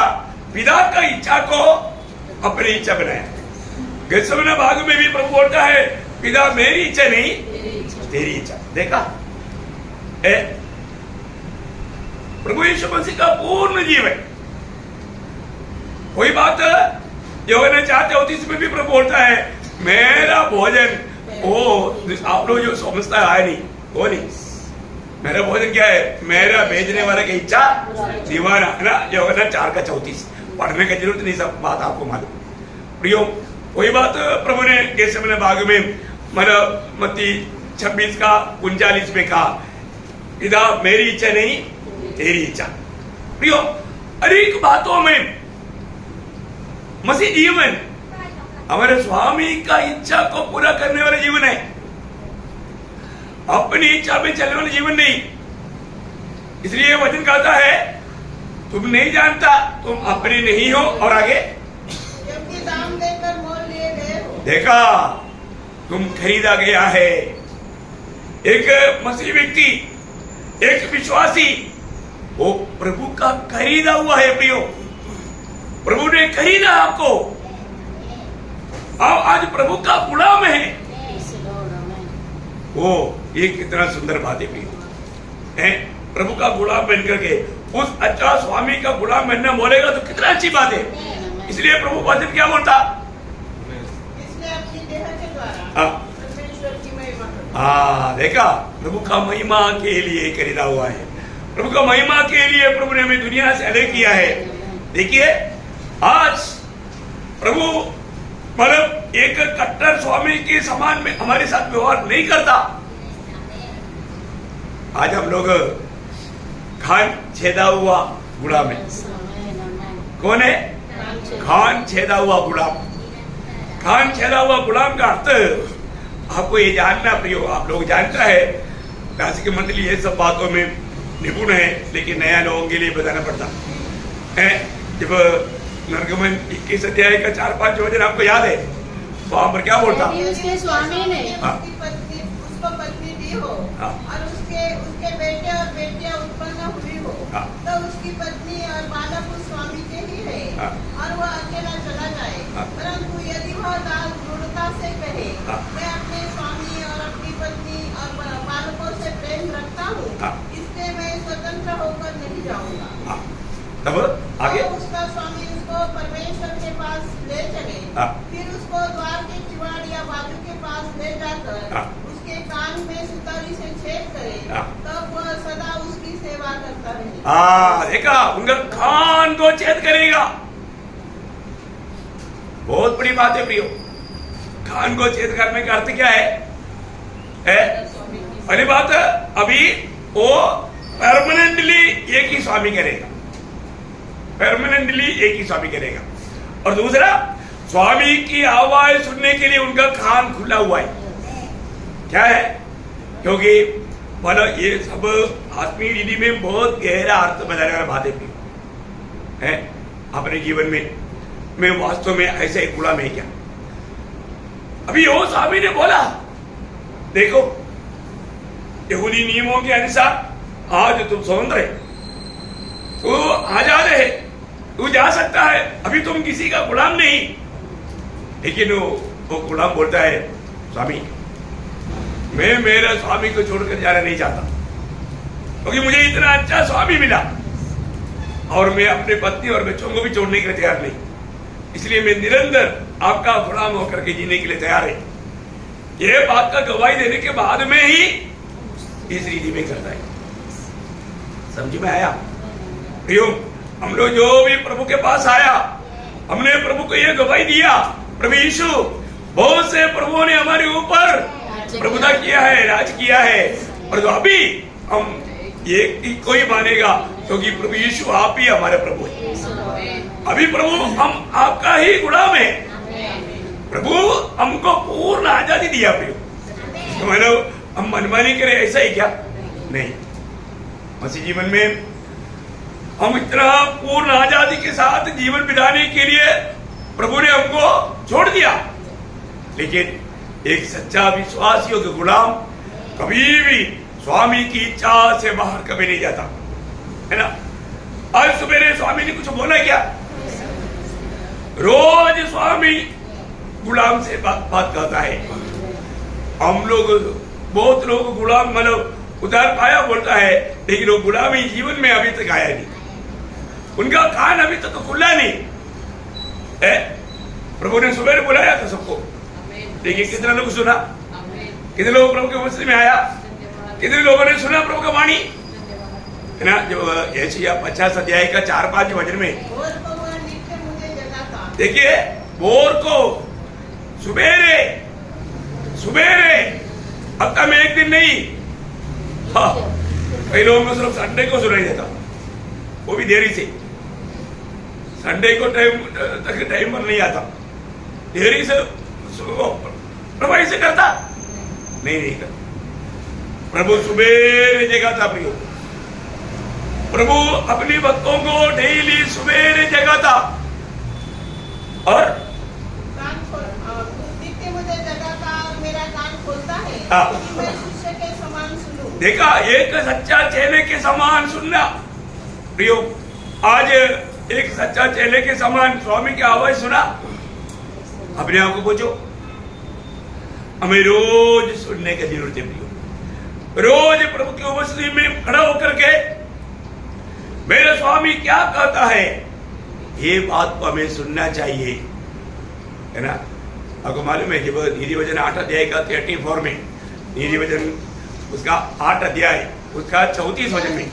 पिता का इच्छा को अपनी इच्छा बनाया। गेत्सेमने बाग में भी प्रभु बोलता है, पिता मेरी इच्छा नहीं तेरी इच्छा। देखा प्रभु यीशु मसीह का पूर्ण जीवन। वही बात यूहन्ना 4:34 में भी प्रभु बोलता है, मेरा भोजन वो आप लोग जो समझता है नहीं, वो नहीं। मेरा भोजन क्या है? मेरा भेजने वाला की इच्छा दीवाना है ना। यूहन्ना 4:34 पढ़ने की जरूरत नहीं, सब बात आपको मालूम। प्रियो वही बात प्रभु ने गेत्सेमने बाग में मतलब मत्ती 26:39 में कहा, पिता मेरी इच्छा नहीं तेरी इच्छा। प्रियो अनेक बातों में मसीह जीवन हमारे स्वामी का इच्छा को पूरा करने वाला जीवन है, अपनी इच्छा में चलने वाला जीवन नहीं। इसलिए वचन कहता है तुम नहीं जानता, तुम अपने नहीं हो। और आगे, क्योंकि दाम देकर मोल लिए गए हो। देखा, तुम खरीदा गया है। एक मसीह व्यक्ति, एक विश्वासी, वो प्रभु का खरीदा हुआ है प्रियो। प्रभु ने खरीदा आपको। आप आज प्रभु का गुलाम है। वो ये कितना सुंदर बात है प्रियो, है प्रभु का गुलाम बन करके उस अच्छा स्वामी का गुलाम बनना बोलेगा तो कितना अच्छी बात है। इसलिए प्रभु वचन क्या बोलता, इसलिए अपनी देह के द्वारा परमेश्वर की महिमा करो। देखा, प्रभु का महिमा के लिए खरीदा हुआ है। प्रभु का महिमा के लिए प्रभु ने हमें दुनिया से अलग किया है। देखिए, आज प्रभु मतलब एक कट्टर स्वामी के समान में हमारे साथ व्यवहार नहीं करता। आज हम लोग खान छेदा हुआ गुलाम है। कौन है? खान छेदा हुआ गुलाम। खान छेदा हुआ गुलाम का अर्थ आपको ये जानना प्रियो, आप लोग जानता है, क्लासिक मंडली ये सब बातों में निपुण है, लेकिन नया लोगों के लिए बताना पड़ता है। जब निर्गमन 21 अध्याय का 4-5 वचन आपको याद है, वहां पर क्या बोलता, उसके स्वामी ने उसकी पत्नी, उसको पत्नी दी हो और उसके बेटे और बेटियां उत्पन्न हुई हो, तो उसकी पत्नी और बालक उस स्वामी के ही है और वह अकेला चला जाए। परंतु यदि वह दृढ़ता से कहे, मैं अपने स्वामी और अपनी पत्नी और बालकों से प्रेम रखता हूँ, इसलिए मैं स्वतंत्र होकर नहीं जाऊंगा, तब आगे तो उसका स्वामी उसको परमेश्वर के पास ले चले, फिर उसको द्वार के किवाड़ या बाजू के पास ले जाकर उसके कान में सुतली से छेद करे, तब वह सदा उसकी सेवा करता रहे। देखा, उनका कान को छेद करेगा। बहुत बड़ी बात है प्रियो। कान को छेद करने का अर्थ क्या है? पहली बात, अभी वो परमानेंटली एक ही स्वामी करेगा, परमानेंटली एक ही स्वामी करेगा। और दूसरा, स्वामी की आवाज सुनने के लिए उनका कान खुला हुआ है। क्या है? क्योंकि बोलो ये सब आत्मीय रीति में बहुत गहरा अर्थ बताने वाला बात है अपने जीवन में। मैं वास्तव में ऐसा एक गुलाम है क्या? अभी वो स्वामी ने बोला, देखो यहूदी नियमों के अनुसार आज तुम स्वतंत्र है, तू आजाद है, तू जा सकता है, अभी तुम किसी का गुलाम नहीं। लेकिन वो गुलाम बोलता है, स्वामी मैं मेरा स्वामी को छोड़कर जाना नहीं चाहता, क्योंकि मुझे इतना अच्छा स्वामी मिला और मैं अपने पत्नी और बच्चों को भी छोड़ने के लिए तैयार नहीं, इसलिए मैं निरंतर आपका गुलाम होकर के जीने के लिए तैयार है। ये बात का गवाही देने के बाद में ही इस रीति में करता है। समझ में आया प्रियो? हम लोग जो भी प्रभु के पास आया, हमने प्रभु को यह गवाही दिया, प्रभु यीशु, बहुत से प्रभुओं ने हमारे ऊपर प्रभुता किया है, राज किया है, और जो अभी हम ये कोई मानेगा, क्योंकि प्रभु यीशु आप ही हमारे प्रभु है। अभी प्रभु हम आपका ही गुलाम है। प्रभु हमको पूर्ण आजादी दिया प्रियो। तो मतलब हम मनमानी करें ऐसा ही क्या? नहीं, मसीह जीवन में हम इतना पूर्ण आजादी के साथ जीवन बिताने के लिए प्रभु ने हमको छोड़ दिया। लेकिन एक सच्चा विश्वासियों के गुलाम कभी भी स्वामी की इच्छा से बाहर कभी नहीं जाता, है ना? आज सुबह स्वामी ने कुछ बोला क्या? रोज स्वामी गुलाम से बात करता है। हम लोग, बहुत लोग गुलाम मतलब उधार पाया बोलता है, लेकिन वो गुलामी जीवन में अभी तक आया नहीं, उनका कान अभी तक तो खुला नहीं है। प्रभु ने सुबह बुलाया था सबको, देखिए कितने लोग सुना, कितने लोग प्रभु के वचन में आया, कितने लोगों ने सुना प्रभु का वाणी, है ना? जो यशायाह 50 अध्याय का 4-5 वचन में देखिए, भोर को सुबेरे सुबेरे, हफ्ता में एक दिन नहीं, हाँ, कई लोगों को सिर्फ संडे को सुनाई देता, वो भी देरी से। संडे को टाइम पर नहीं आता, देरी से। प्रभु ऐसे करता नहीं करता। प्रभु सुबह जगह था प्रियो, प्रभु अपने भक्तों को डेली सवेरे जगाता और नित्य मुझे जगाता और मेरा कान खोलता है हाँ। कि मैं शिष्य के समान सुनूं। देखा, एक सच्चा चेले के समान सुनना। प्रियो, आज एक सच्चा चेले के समान स्वामी की आवाज सुना? अपने आप को पूछो। हमें रोज सुनने की जरूरत है प्रियो। रोज प्रभु की उपस्थिति में खड़ा होकर के मेरा स्वामी क्या कहता है, ये बात को हमें सुनना चाहिए, है ना। आपको मालूम है जब नीति वचन 8 अध्याय का 34 में, नीति वचन उसका 8 अध्याय उसका 34 वचन में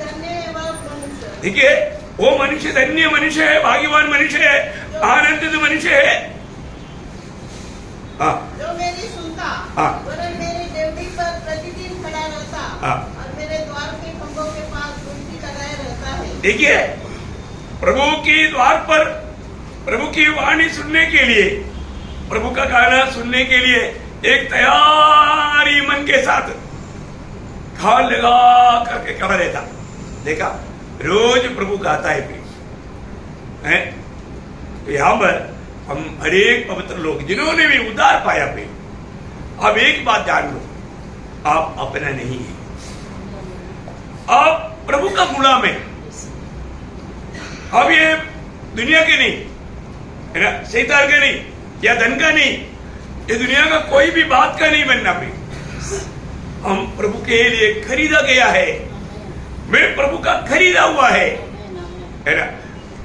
देखिए, वो मनुष्य धन्य मनुष्य है, भाग्यवान मनुष्य है, आनंदित मनुष्य है। हाँ, जो मेरी सुनता हाँ। वरन मेरी ड्यूटी पर प्रतिदिन खड़ा रहता हाँ। और मेरे द्वार के खंभों के पास गुमटी लगाए रहता है। देखिए, प्रभु के द्वार पर प्रभु की वाणी सुनने के लिए, प्रभु का गाना सुनने के लिए एक तैयारी मन के साथ खाल लगा करके खड़ा रहता। देखा, रोज प्रभु गाता है हैं? तो यहाँ पर हम हरेक पवित्र लोग जिन्होंने भी उद्धार पाया पे, अब एक बात जान लो, आप अपना नहीं है, आप प्रभु का गुलाम है। अब ये दुनिया के नहीं, है ना, शैतान का नहीं या धन का नहीं, ये दुनिया का कोई भी बात का नहीं बनना भी। हम प्रभु के लिए खरीदा गया है, मैं प्रभु का खरीदा हुआ है ना।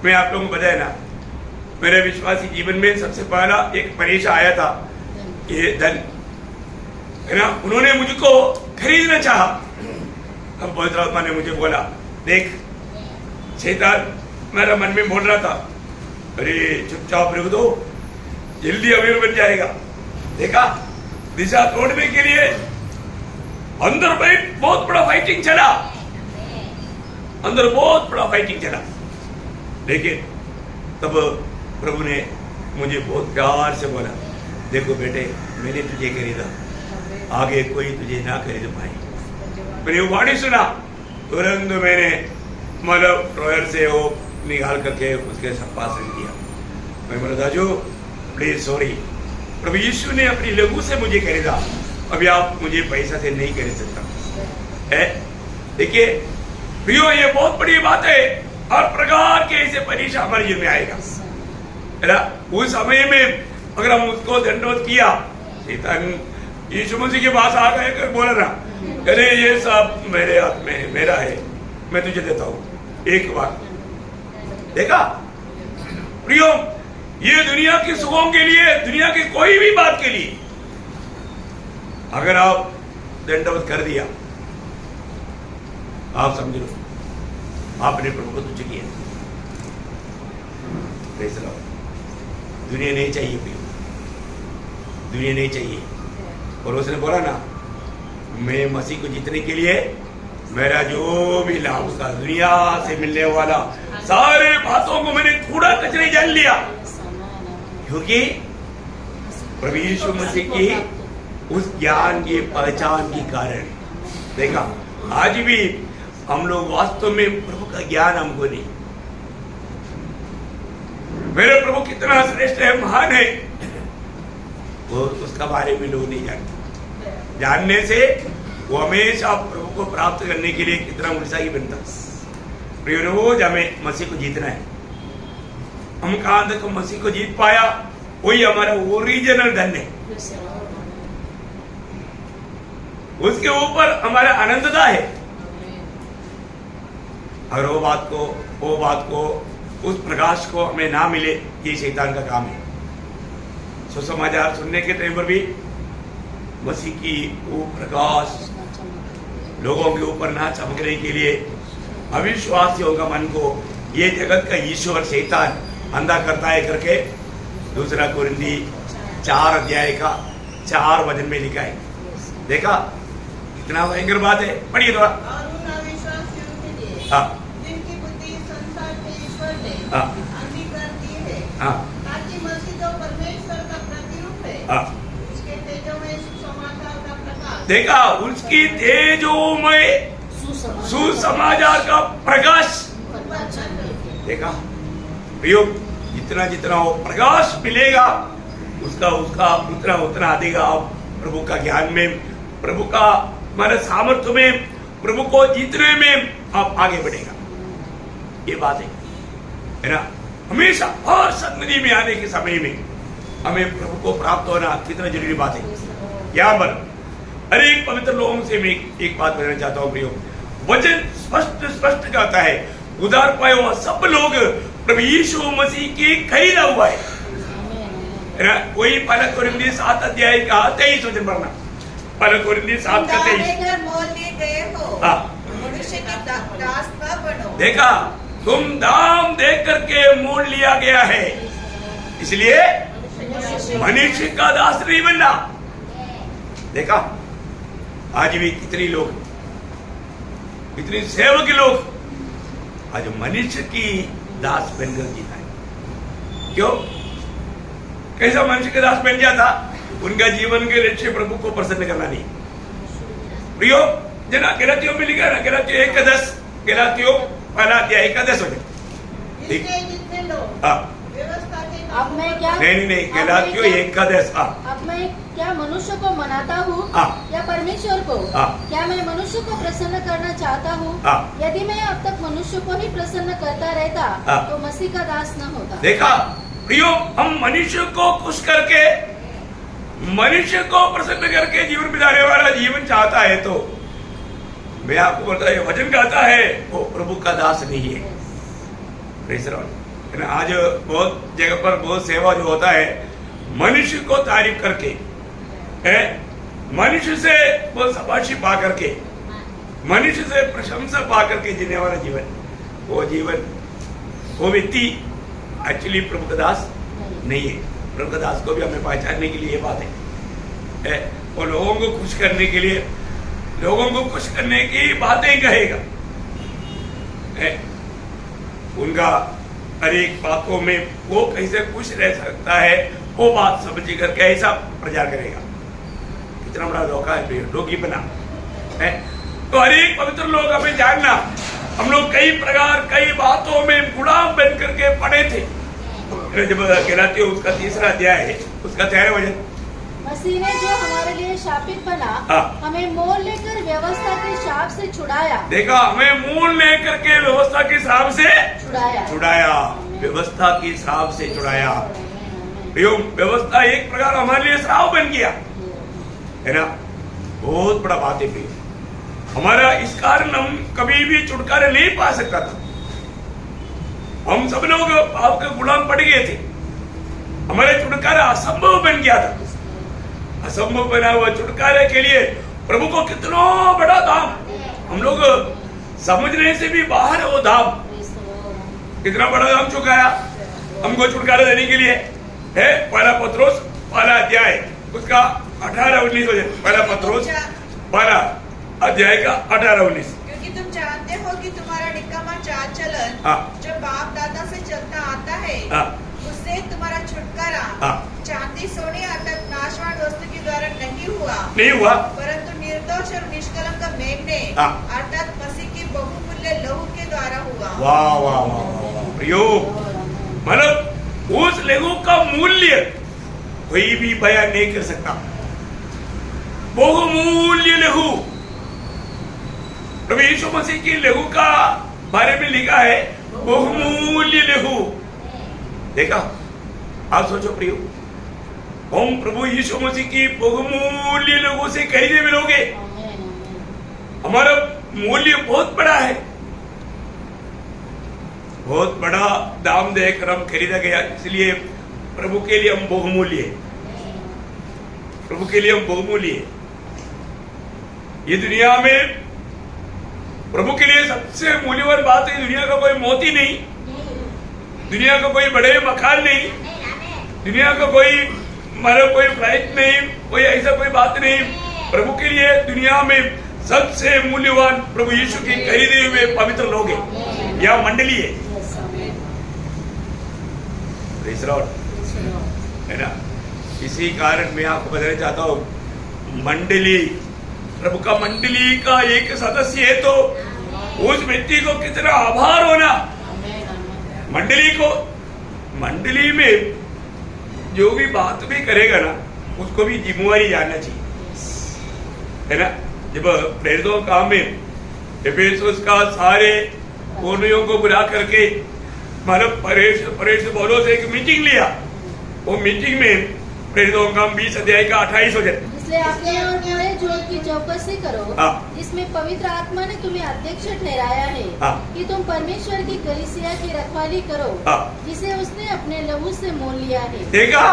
मैं आप लोगों को बताया ना, मेरे विश्वासी जीवन में सबसे पहला एक परीक्षा आया था, ये धन, है ना। उन्होंने मुझको खरीदना चाहा। अब पवित्र आत्मा ने मुझे बोला, देख शैतान मेरा मन में बोल रहा था, अरे चुपचाप रख दो, जल्दी अमीर बन जाएगा। देखा, दिशा तोड़ने के लिए अंदर में बहुत बड़ा फाइटिंग चला, अंदर बहुत बड़ा फाइटिंग चला। लेकिन तब प्रभु ने मुझे बहुत प्यार से बोला, देखो बेटे, मैंने तुझे खरीदा, आगे कोई तुझे ना खरीद पाए। मैंने वो वाणी सुना, तुरंत मैंने मतलब ड्रॉयर से वो निकाल करके उसके पास रख दिया। मैं बोला, दाजू प्लीज सॉरी, प्रभु यीशु ने अपनी लहू से मुझे खरीदा, अभी आप मुझे पैसा से नहीं खरीद सकता है। देखिए प्रियो, ये बहुत बड़ी बात है। हर प्रकार के ऐसे परीक्षा हमारे जीवन में आएगा, है ना। उस समय में अगर हम उसको दंडवत किया, शैतान यीशु मसीह के पास आ गए कर बोला ना, अरे ये सब मेरे हाथ में मेरा है, मैं तुझे देता हूं एक बार। देखा प्रियो, ये दुनिया की सुखों के लिए, दुनिया की कोई भी बात के लिए अगर आप दंडवत कर दिया, आप समझ लो आपने प्रभु को तुझे किया। दुनिया नहीं चाहिए, दुनिया नहीं चाहिए। और उसने बोला ना, मैं मसीह को जीतने के लिए मेरा जो भी लाभ था, दुनिया से मिलने वाला सारे बातों को मैंने कूड़ा कचरे जान लिया, क्योंकि प्रभु यीशु मसीह की उस ज्ञान की पहचान के कारण। देखा, आज भी हम लोग वास्तव में प्रभु का ज्ञान हमको नहीं, मेरे प्रभु कितना श्रेष्ठ है, महान है, वो उसका बारे में लोग नहीं जानते। जानने से वो हमेशा प्रभु को प्राप्त करने के लिए कितना उत्साही बनता। प्रिय रोज हमें मसीह को जीतना है। हम कहां तक मसीह को जीत पाया, वही हमारा ओरिजिनल धन है, उसके ऊपर हमारा आनंदता है। अगर वो बात को उस प्रकाश को हमें ना मिले, ये शैतान का काम है। सुसमाचार सुनने के टाइम पर भी मसीह की वो प्रकाश लोगों के ऊपर ना चमकने के लिए अविश्वासियों का मन को ये जगत का ईश्वर शैतान अंधा करता है करके 2 कोरिन्थी 4 अध्याय का 4 वचन में लिखा है। देखा कितना भयंकर बात है, पढ़िए थोड़ा। और उन अविश्वासियों के लिए हाँ, जिनकी बुद्धि संसार के ईश्वर ने हाँ, अंधी कर दी है, हाँ, ताकि मसीह जो परमेश्वर का प्रतिरूप है, हाँ। उसके तेजोमय सुसमाचार का प्रकाश, देखा, उसकी तेजोमय सुसमाचार का प्रकाश। देखा प्रियो, जितना जितना वो प्रकाश मिलेगा उसका उतना उतना अधिका आप प्रभु का ज्ञान में, प्रभु का हमारे सामर्थ्य में, प्रभु को जीतने में आप आगे बढ़ेगा। ये बात है ना। हमेशा हर सन्निधि में आने के समय में हमें प्रभु को प्राप्त होना कितना जरूरी बात है। यहाँ पर हर एक पवित्र लोगों से मैं एक बात कहना चाहता हूँ प्रियो, वचन स्पष्ट कहता है, उधार पाए हुआ सब लोग प्रभु यीशु मसीह की खरीदा हुआ है ना। कोई पहला कोरिन्थी 7 अध्याय का 23 वचन पढ़ना, पहला कोरिन्थी 7 का 23। मोल लिए गए हो, मनुष्य के दास न बनो। देखा, तुम दाम दे करके मोल लिया गया है, इसलिए मनुष्य का दास नहीं बनना। देखा, आज भी कितने लोग, कितने सेवक लोग आज मनुष्य की दास बनकर जीता है। क्यों? कैसा मनुष्य का दास बन गया था? उनका जीवन के लक्ष्य प्रभु को प्रसन्न करना नहीं। प्रियो जना, गलातियों में लिखा ना, गलातियों 1:10, गलातियों पहला अध्याय 1:10 वचन। जितने लोग व्यवस्था के अब मैं क्या, नहीं, गलातियों 1:10। अब मैं क्या मनुष्य को मनाता हूँ या परमेश्वर को? क्या मैं मनुष्य को प्रसन्न करना चाहता हूँ? यदि मैं अब तक मनुष्य को ही प्रसन्न करता रहता तो मसीह का दास न होता। देखा प्रियो, हम मनुष्य को खुश करके, मनुष्य को प्रसन्न करके जीवन बिताने वाला जीवन चाहता है तो मैं आपको बोलता है, वचन कहता है वो प्रभु का दास नहीं है। Praise the Lord. आज बहुत जगह पर बहुत सेवा जो होता है, मनुष्य को तारीफ करके, मनुष्य से वो शाबाशी पा करके, मनुष्य से प्रशंसा पा करके जीने वाला जीवन, वो जीवन, वो व्यक्ति एक्चुअली प्रभु का दास नहीं है। प्रभु का दास को भी हमें पहचानने के लिए ये बात है, वो लोगों को खुश करने के लिए, लोगों को खुश करने की बातें कहेगा, उनका हर एक बातों में वो कैसे खुश रह सकता है वो बात समझ कर कैसा प्रचार करेगा। कितना बड़ा धोखा है लोग बना है। तो हर एक पवित्र लोग हमें जानना, हम लोग कई प्रकार कई बातों में गुलाम बन करके पड़े थे। जब गलातियों उसका 3 अध्याय है, उसका 13 वचन, मसीह ने जो हमारे लिए शापित बना, हमें मोल लेकर व्यवस्था के शाप से छुड़ाया। देखा, हमें मोल लेकर के व्यवस्था के शाप से छुड़ाया, व्यवस्था की श्राप से छुड़ाया। व्यवस्था एक प्रकार हमारे लिए श्राप बन गया है ना। बहुत बड़ा बात है प्रिय, हमारा इस कारण हम कभी भी छुटकारा नहीं पा सकता था। हम सब लोग पाप के गुलाम पड़ गए थे, हमारे छुटकारा असंभव बन गया था। असंभव बना हुआ छुटकारे के लिए प्रभु को कितना बड़ा दाम, हम लोग समझने से भी बाहर है वो दाम। कितना बड़ा दाम चुकाया हमको छुटकारा देने के लिए है। पहला पत्रोस पहला अध्याय उसका 18-19 वचन, पहला पत्रोस पहला अध्याय का 18-19। क्योंकि तुम जानते हो कि तुम्हारा निकम्मा चाल चलन जो बाप दादा से चलता आता है, उससे तुम्हारा छुटकारा चांदी सोने अर्थात नाशवान वस्तु के द्वारा नहीं हुआ, परंतु निर्दोष और निष्कलंक मेमने अर्थात मसीह की बहुमूल्य लहू के द्वारा हुआ। वाह वाह वाह प्रियो, मतलब उस लहू का मूल्य कोई भी बयान नहीं कर सकता। बहुमूल्य लहू, प्रभु यीशु मसीह की लहू का बारे में लिखा है, बहुमूल्य लहू। देखा, आप सोचो प्रियो, हम प्रभु यीशु मसीह की बहुमूल्य लहू से खरीदे मिलोगे। हमारा मूल्य बहुत बड़ा है, बहुत बड़ा दाम देकर हम खरीदा गया, इसलिए प्रभु के लिए हम बहुमूल्य है। प्रभु के लिए हम बहुमूल्य है। ये दुनिया में प्रभु के लिए सबसे मूल्यवान बात है, दुनिया का कोई मोती नहीं, दुनिया का कोई बड़े मकान नहीं, दुनिया का कोई मतलब कोई फ्लाइट नहीं, कोई ऐसा कोई बात नहीं। प्रभु के लिए दुनिया में सबसे मूल्यवान प्रभु यीशु के खरीदे हुए पवित्र लोग हैं, यह मंडली है, है ना। इसी कारण मैं आपको बताना चाहता हूँ, मंडली, प्रभु का मंडली का एक सदस्य है तो उस व्यक्ति को कितना आभार होना। मंडली में जो भी बात भी करेगा ना, उसको भी जिम्मेवारी जानना चाहिए, है ना। जब प्रेरितों का काम में एफेसुस का सारे कोनियों को बुला करके मतलब परेश बोलो से एक मीटिंग लिया, वो मीटिंग में प्रेरितों का 20 अध्याय का 28 वचन, इसलिए अपने और पूरे जोत की चौकसी करो, जिसमें पवित्र आत्मा ने तुम्हें अध्यक्ष ठहराया है, कि तुम परमेश्वर की कलीसिया की रखवाली करो, जिसे उसने अपने लहू से मोल लिया है। देखा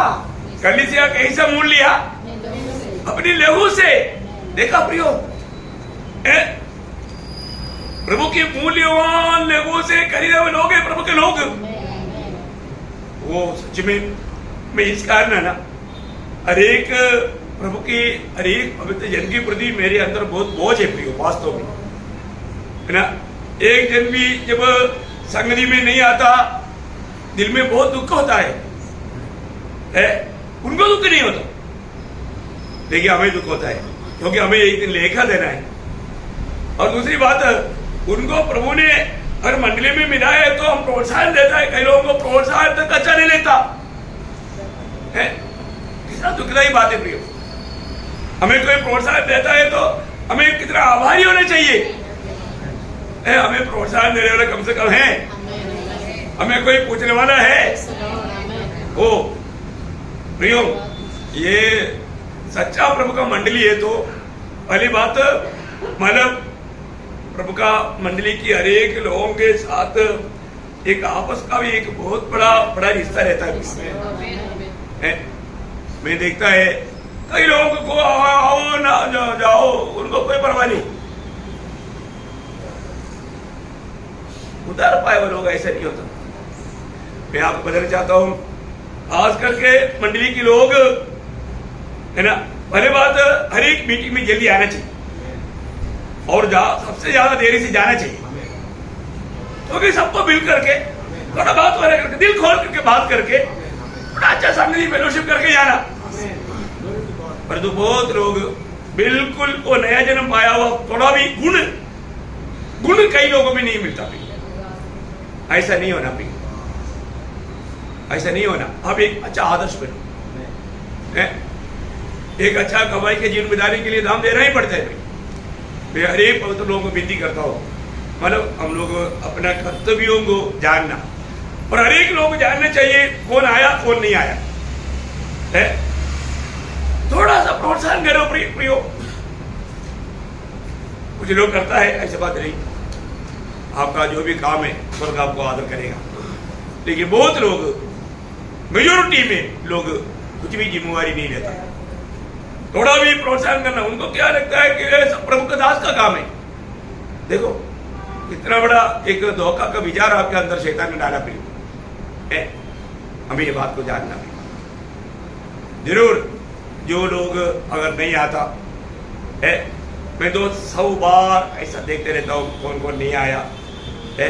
कलीसिया कैसा मोल लिया? अपनी लहू से। देखा प्रियो, प्रभु के मूल्यवान लहू से खरीदे हुए लोग हैं प्रभु के लोग। वो सच में मैं इस कारण है ना, हरेक प्रभु की हरेक पवित्र जन के प्रति मेरे अंदर बहुत बोझ है प्रियो, वास्तव में, है ना। एक जन भी जब संगति में नहीं आता, दिल में बहुत दुख होता है? उनको दुख नहीं होता, लेकिन हमें दुख होता है, क्योंकि हमें एक दिन लेखा देना है। और दूसरी बात, उनको प्रभु ने अगर मंडली में मिला है तो हम प्रोत्साहन देता है, कई लोगों को प्रोत्साहन तक अच्छा नहीं लेता है। कितना दुखदायी बात है प्रियो। हमें कोई प्रोत्साहन देता है तो हमें कितना आभारी होना चाहिए। हमें प्रोत्साहन देने वाला कम से कम है, हमें कोई पूछने वाला है। ओ प्रियो, ये सच्चा प्रभु का मंडली है तो पहली बात मतलब प्रभु का मंडली की हर एक लोगों के साथ एक आपस का भी एक बहुत बड़ा रिश्ता रहता है। मैं देखता है कई लोगों को आओ ना जाओ, उनको कोई परवाह नहीं, उतार पाए वो लोग, ऐसा नहीं होता। मैं आपको बताना चाहता हूं, खास करके मंडली के लोग, है ना, पहले बात हर एक मीटिंग में जल्दी आना चाहिए और सबसे ज्यादा देरी से जाना चाहिए, क्योंकि सबको मिल करके थोड़ा बात करके, दिल खोल करके बात करके, थोड़ा अच्छा संगति फेलोशिप करके जाना। परंतु बहुत लोग बिल्कुल वो नया जन्म पाया हुआ थोड़ा भी गुण कई लोगों में नहीं मिलता। ऐसा नहीं होना भी, ऐसा नहीं होना। अब एक अच्छा आदर्श बनो, एक अच्छा कमाई के जीवन बिताने के लिए दाम देना ही पड़ता है। मैं हर एक पवित्र लोगों को विनती करता हूँ, मतलब हम लोग अपना कर्तव्यों को जानना, और हर एक लोग जानना चाहिए कौन आया कौन नहीं आया है। थोड़ा सा प्रोत्साहन करो प्रियो। कुछ लोग करता है, ऐसी बात नहीं, आपका जो भी काम है स्वर्ग आपको आदर करेगा, लेकिन बहुत लोग, मेजोरिटी में लोग कुछ भी जिम्मेवारी नहीं लेता। थोड़ा भी प्रोत्साहन करना, उनको क्या लगता है कि सब प्रभु का दास का काम है। देखो इतना बड़ा एक धोखा का विचार आपके अंदर शैतान ने डाला प्रियो है। हमें ये बात को जानना भी जरूर। जो लोग अगर नहीं आता है, मैं तो 100 बार ऐसा देखते रहता हूँ कौन कौन नहीं आया है,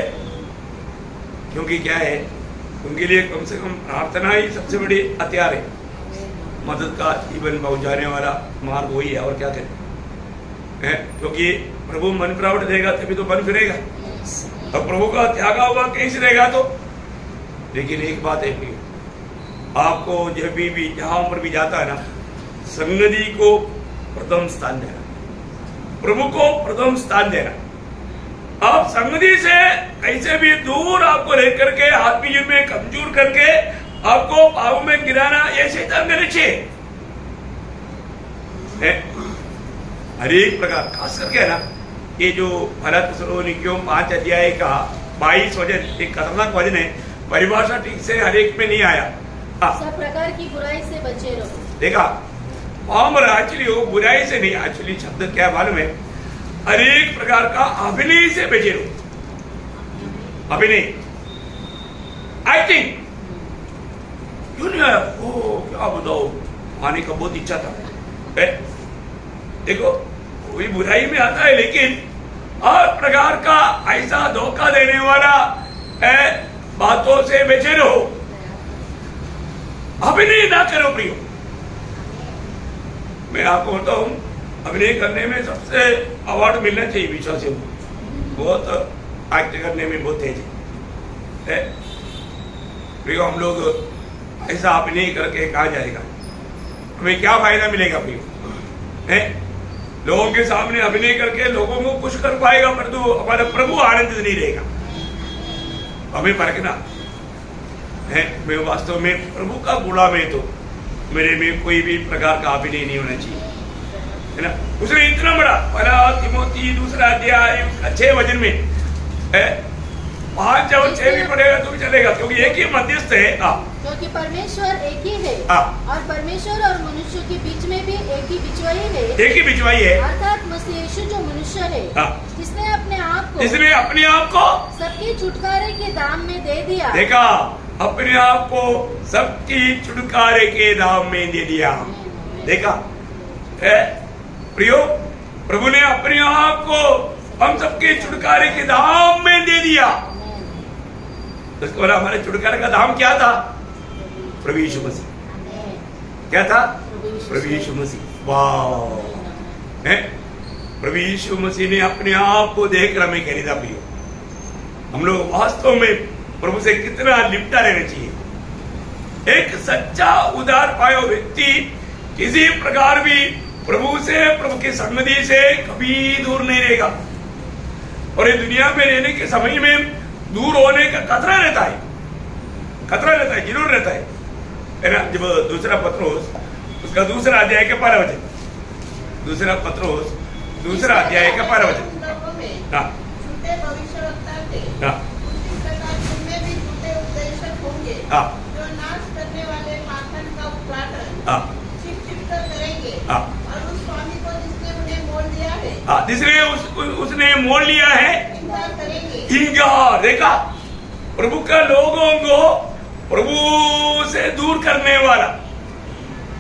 क्योंकि क्या है, उनके लिए कम से कम प्रार्थना ही सबसे बड़ी हथियार है। मदद का जीवन पहुंचाने वाला मार्ग वही है, और क्या करें है, क्योंकि प्रभु मन प्रावट देगा तभी तो मन फिरेगा, और प्रभु का त्यागा हुआ कैसे रहेगा तो। लेकिन एक बात है प्रिय, आपको जब भी जहां पर भी जाता है ना, संगति को प्रथम स्थान देना, प्रभु को प्रथम स्थान देना। आप संगति से कैसे भी दूर आपको रह करके, आत्मीय में कमजोर करके आपको पाप में गिराना, ये शैतान का लक्ष्य है। हर एक प्रकार, खास करके ना ये जो भला थिस्सलुनीकियों 5 अध्याय का 22 वचन, एक खतरनाक वचन है, परिभाषा ठीक से हर एक में नहीं आया। सब प्रकार की बुराई से बचे रहो। देखा, एक्चुअली वो बुराई से नहीं, एक्चुअली शब्द क्या मालूम है, हर एक प्रकार का अभिनय से बचे रहो। अभिनय, एक्टिंग क्यों नहीं आया? ओ क्या बताओ, आने का बहुत इच्छा था। देखो कोई बुराई में आता है, लेकिन हर प्रकार का ऐसा धोखा देने वाला बातों से बचे रहो, अभिनय ना करो प्रियो। मैं आपको बताऊं, अभिनय करने में सबसे अवार्ड मिलना चाहिए विश्वासियों को, बहुत एक्ट करने में बहुत तेज है। प्रियो हम लोग ऐसा अभिनय करके कहा जाएगा, हमें क्या फायदा मिलेगा प्रियो? है लोगों के सामने अभिनय करके लोगों को खुश कर पाएगा, परंतु हमारा प्रभु आनंदित नहीं रहेगा। हमें परखना है, मैं वास्तव में प्रभु का गुलाम है तो मेरे में कोई भी प्रकार का अभिनय नहीं होना चाहिए, है ना। उसने इतना बड़ा पहला तिमोथी 2 अध्याय 6 वचन में 5 और 6 भी पढ़ेगा तो भी चलेगा, क्योंकि एक ही मध्यस्थ है। क्योंकि परमेश्वर एक ही है और परमेश्वर और मनुष्य के बीच में भी एक ही बिचवाई है, एक ही बिचवाई है, अर्थात मसीह यीशु जो मनुष्य है, जिसने अपने आप को सबके छुटकारे के दाम में दे दिया। देखा, अपने आप को सबकी छुटकारे के दाम में दे दिया। देखा है प्रियो, प्रभु ने अपने आप को हम सबके छुटकारे के दाम में दे दिया। उसके बाद हमारे छुटकारे का दाम क्या था? प्रभु यीशु मसीह। क्या था? प्रभु यीशु मसीह। वाह, प्रभु यीशु मसीह ने अपने आप को देखकर हमें खरीदा। प्रियो, हम लोग वास्तव में प्रभु से कितना लिपटा रहना चाहिए। एक सच्चा उदार पाया व्यक्ति किसी प्रकार भी प्रभु की संगति से कभी दूर नहीं रहेगा। और ये दुनिया में रहने के समय में दूर होने का खतरा रहता है, जरूर रहता है ना। जब दूसरा पत्रोस उसका 2 अध्याय के 12 वचन, दूसरा पत्रोस 2 अध्याय के 12 वचन। हाँ, झूठे भविष्यवक्ता थे, हाँ, उसी प्रकार तुमने भी झूठे उपदेशक होंगे, हाँ, जो नाश करने वाले माखन का उद्घाटन हाँ, छिप कर करेंगे। हाँ, और उस स्वामी को जिसने उन्हें मोल दिया है, हाँ, जिसने उसने मोल लिया है, इनकार करेंगे। इंकार। देखा, प्रभु का लोगों को प्रभु से दूर करने वाला,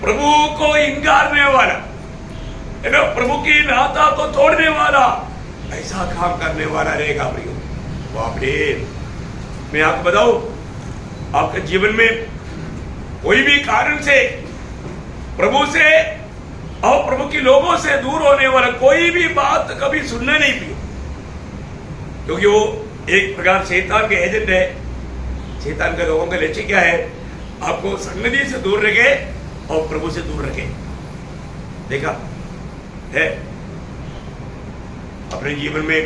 प्रभु को इंकारने वाला, है ना, प्रभु की नाता को तोड़ने वाला, ऐसा काम करने वाला रहेगा। प्रियो, बाप रे, मैं आपको बताऊं, आपके जीवन में कोई भी कारण से प्रभु से और प्रभु के लोगों से दूर होने वाला कोई भी बात कभी सुनना नहीं प्रियो, क्योंकि वो एक प्रकार शैतान के एजेंट है। शैतान के लोगों का लक्ष्य क्या है? आपको संगति से दूर रखे और प्रभु से दूर रखे। देखा है, अपने जीवन में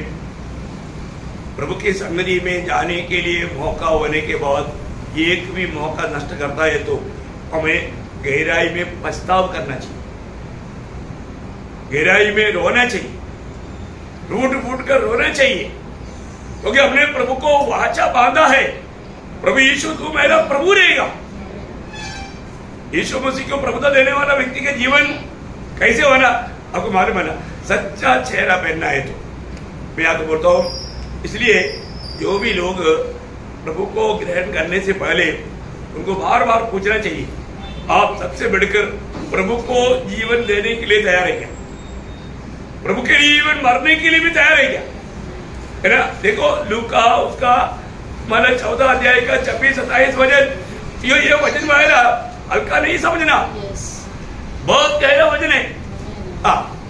प्रभु की संगति में जाने के लिए मौका होने के बाद एक भी मौका नष्ट करता है तो हमें गहराई में पछताव करना चाहिए, गहराई में रोना चाहिए, टूट फूट कर रोना चाहिए, क्योंकि हमने प्रभु को वाचा बांधा है। प्रभु यीशु तू मेरा प्रभु रहेगा। यीशु मसीह को प्रभुता देने वाला व्यक्ति के जीवन कैसे होना आपको मालूम है ना? सच्चा चेहरा पहनना है। तो मैं आपको बोलता हूं, इसलिए जो भी लोग प्रभु को ग्रहण करने से पहले उनको बार बार पूछना चाहिए, आप सबसे बढ़कर प्रभु को जीवन देने के लिए तैयार है क्या? प्रभु के लिए जीवन मरने के लिए भी तैयार है क्या? है ना। देखो लूका उसका 14 अध्याय का 26-27 वचन, ये वचन वाला हल्का नहीं समझना, बहुत गहरा वचन है।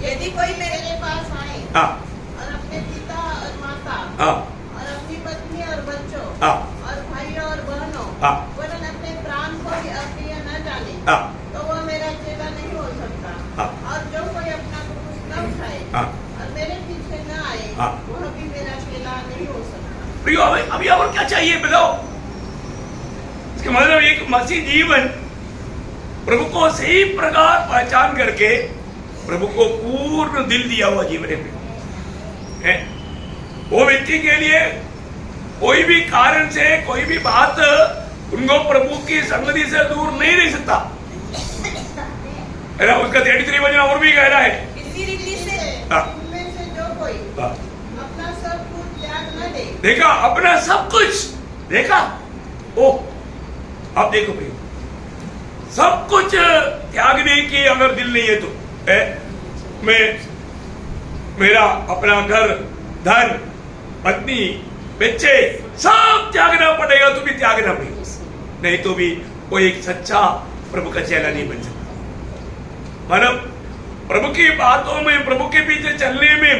यदि कोई मेरे पास आए और अपने पिता और माता और अपनी पत्नी और बच्चों और भाइयों और बहनों वरन अपने प्राण को भी अप्रिय न जाने तो वह मेरा चेला नहीं हो सकता। और जो कोई अपना क्रूस न उठाए और मेरे पीछे न आए वह भी मेरा चेला नहीं हो सकता। प्रियो, अभी और क्या चाहिए बताओ? इसका मतलब एक मसीह जीवन प्रभु को सही प्रकार पहचान करके प्रभु को पूर्ण दिल दिया हुआ जीवन है। वो व्यक्ति के लिए कोई भी कारण से कोई भी बात उनको प्रभु की संगति से दूर नहीं रह सकता, है ना। उसका 33 वचन और भी गहरा है। इसी रीति से उनमें से जो कोई अपना सब कुछ त्याग न दे। देखा, अपना सब कुछ, देखा, ओ अब देखो भाई, सब कुछ त्यागने की अगर दिल नहीं है तो मेरा अपना घर, धन, पत्नी, बच्चे सब त्यागना पड़ेगा तो भी त्यागना पड़ेगा, नहीं तो भी कोई एक सच्चा प्रभु का चेला नहीं बन सकता। मतलब प्रभु की बातों में, प्रभु के पीछे चलने में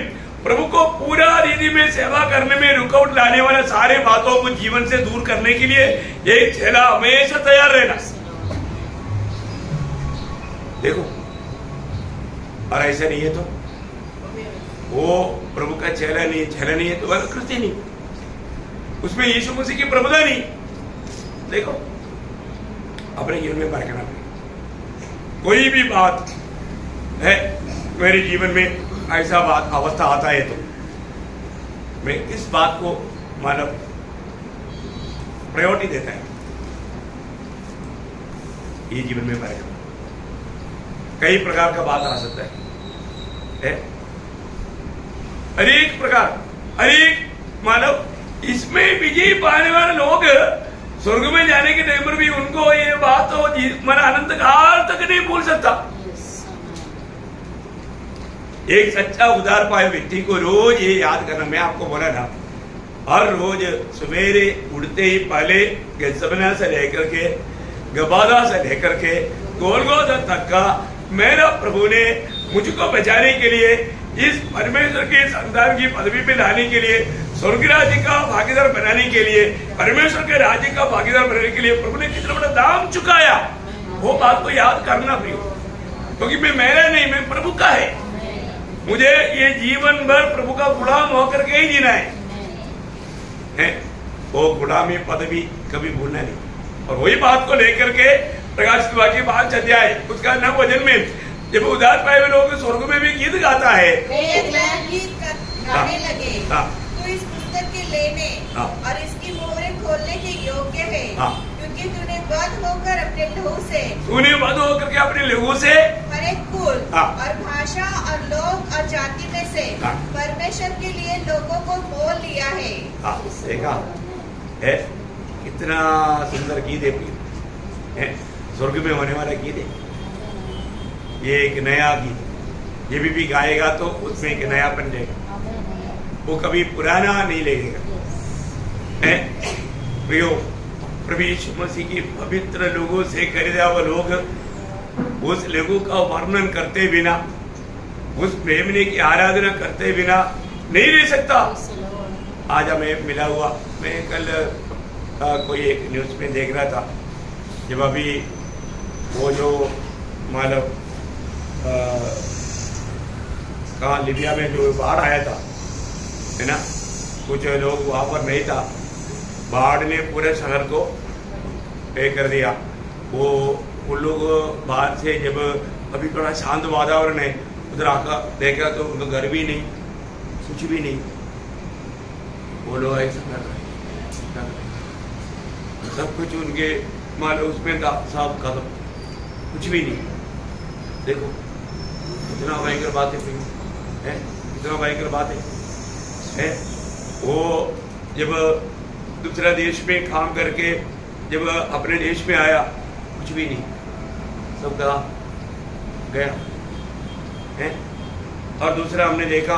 प्रभु को पूरा रीति में सेवा करने में रुकावट लाने वाले सारे बातों को जीवन से दूर करने के लिए एक चेला हमेशा तैयार रहना। देखो, और ऐसा नहीं है तो वो प्रभु का चेला नहीं है तो वह कृत्य नहीं, उसमें यीशु मसीह की प्रभुता नहीं। देखो अपने जीवन में परखना, कोई भी बात है मेरे जीवन में ऐसा बात अवस्था आता है तो मैं किस बात को मानव प्रायोरिटी देता है, ये जीवन में परखना। कई प्रकार का बात आ सकता है? अनेक प्रकार, अनेक मानव इसमें विजय पाने वाले लोग स्वर्ग में जाने के टाइम पर भी उनको ये बात तो मन अनंत काल तक नहीं भूल सकता। एक सच्चा उदार पाए व्यक्ति को रोज ये याद करना, मैं आपको बोला ना, हर रोज सवेरे उठते ही पहले गेत्सेमनी से लेकर के गबादा से लेकर के गोलगोथा तक का मेरा प्रभु ने मुझको बचाने के लिए, इस परमेश्वर के संतान की पदवी पे लाने के लिए, स्वर्ग राज्य का भागीदार बनाने के लिए, परमेश्वर के राज्य का भागीदार बनाने के लिए प्रभु ने कितना बड़ा दाम चुकाया, वो बात को याद करना प्रियो, क्योंकि मैं मेरा नहीं, मैं प्रभु का है। मुझे ये जीवन भर प्रभु का गुलाम होकर के ही जीना है। वो गुलामी पदवी कभी भूलना नहीं। और वही बात को लेकर के प्रकाशित वाक्य 5 अध्याय उसका 9 वचन में जब उदार पाए हुए लोग स्वर्ग में भी गीत गाता है, एक नया गीत गाने लगे, तो इस पुस्तक के लेने और इसकी मोहरें खोलने के योग्य है, क्योंकि तूने बद्ध होकर अपने लहू से हर एक कुल और भाषा और लोग और जाति में से परमेश्वर के लिए लोगों को मोल लिया है। देखा है कितना सुंदर गीत है, स्वर्ग में होने वाला गीत है। ये एक नया गीत, ये भी गाएगा तो उसमें एक नयापन रहेगा, वो कभी पुराना नहीं लगेगा। प्रियो, प्रभु यीशु मसीह की पवित्र लोगों से खरीदा हुआ लोग उस लोगों का वर्णन करते बिना, उस प्रेमने की आराधना करते बिना नहीं रह सकता। आज हमें मिला हुआ, मैं कल कोई एक न्यूज में देख रहा था, जब अभी वो जो मालव कहाँ लीबिया में जो बाढ़ आया था, है ना, कुछ लोग वहाँ पर नहीं था, बाढ़ ने पूरे शहर को पे कर दिया। वो लोग बाहर से जब अभी थोड़ा शांत वातावरण है उधर आकर देखा तो उनका घर भी नहीं, कुछ भी नहीं। वो लोग ऐसा कर रहे, सब कुछ उनके मान लो उसमें था, सब खत्म, कुछ भी नहीं। देखो कितना भयंकर बात है, कितना भयंकर बात है। वो जब दूसरा देश में काम करके जब अपने देश में आया, कुछ भी नहीं, सब गया है। और दूसरा हमने देखा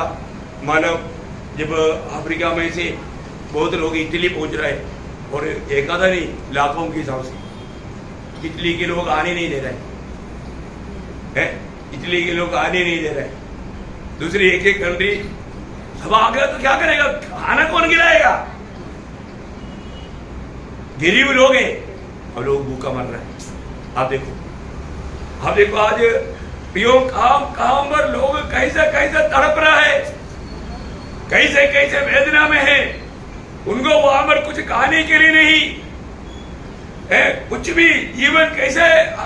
मानव जब अफ्रीका में से बहुत लोग इटली पहुंच रहे, और एक आधा नहीं, लाखों के हिसाब से इटली के लोग आने नहीं दे रहे हैं, इटली के लोग आने नहीं दे रहे। दूसरी एक एक कंट्री सब आ गया तो क्या करेगा, खाना कौन गिराएगा? गरीब लोग हैं और लोग भूखा मर रहे हैं। आप देखो आज पियो काम पर लोग कैसे कैसे तड़प रहा है, कैसे कैसे वेदना में है, उनको वहां पर कुछ खाने के लिए नहीं है, कुछ भी जीवन कैसे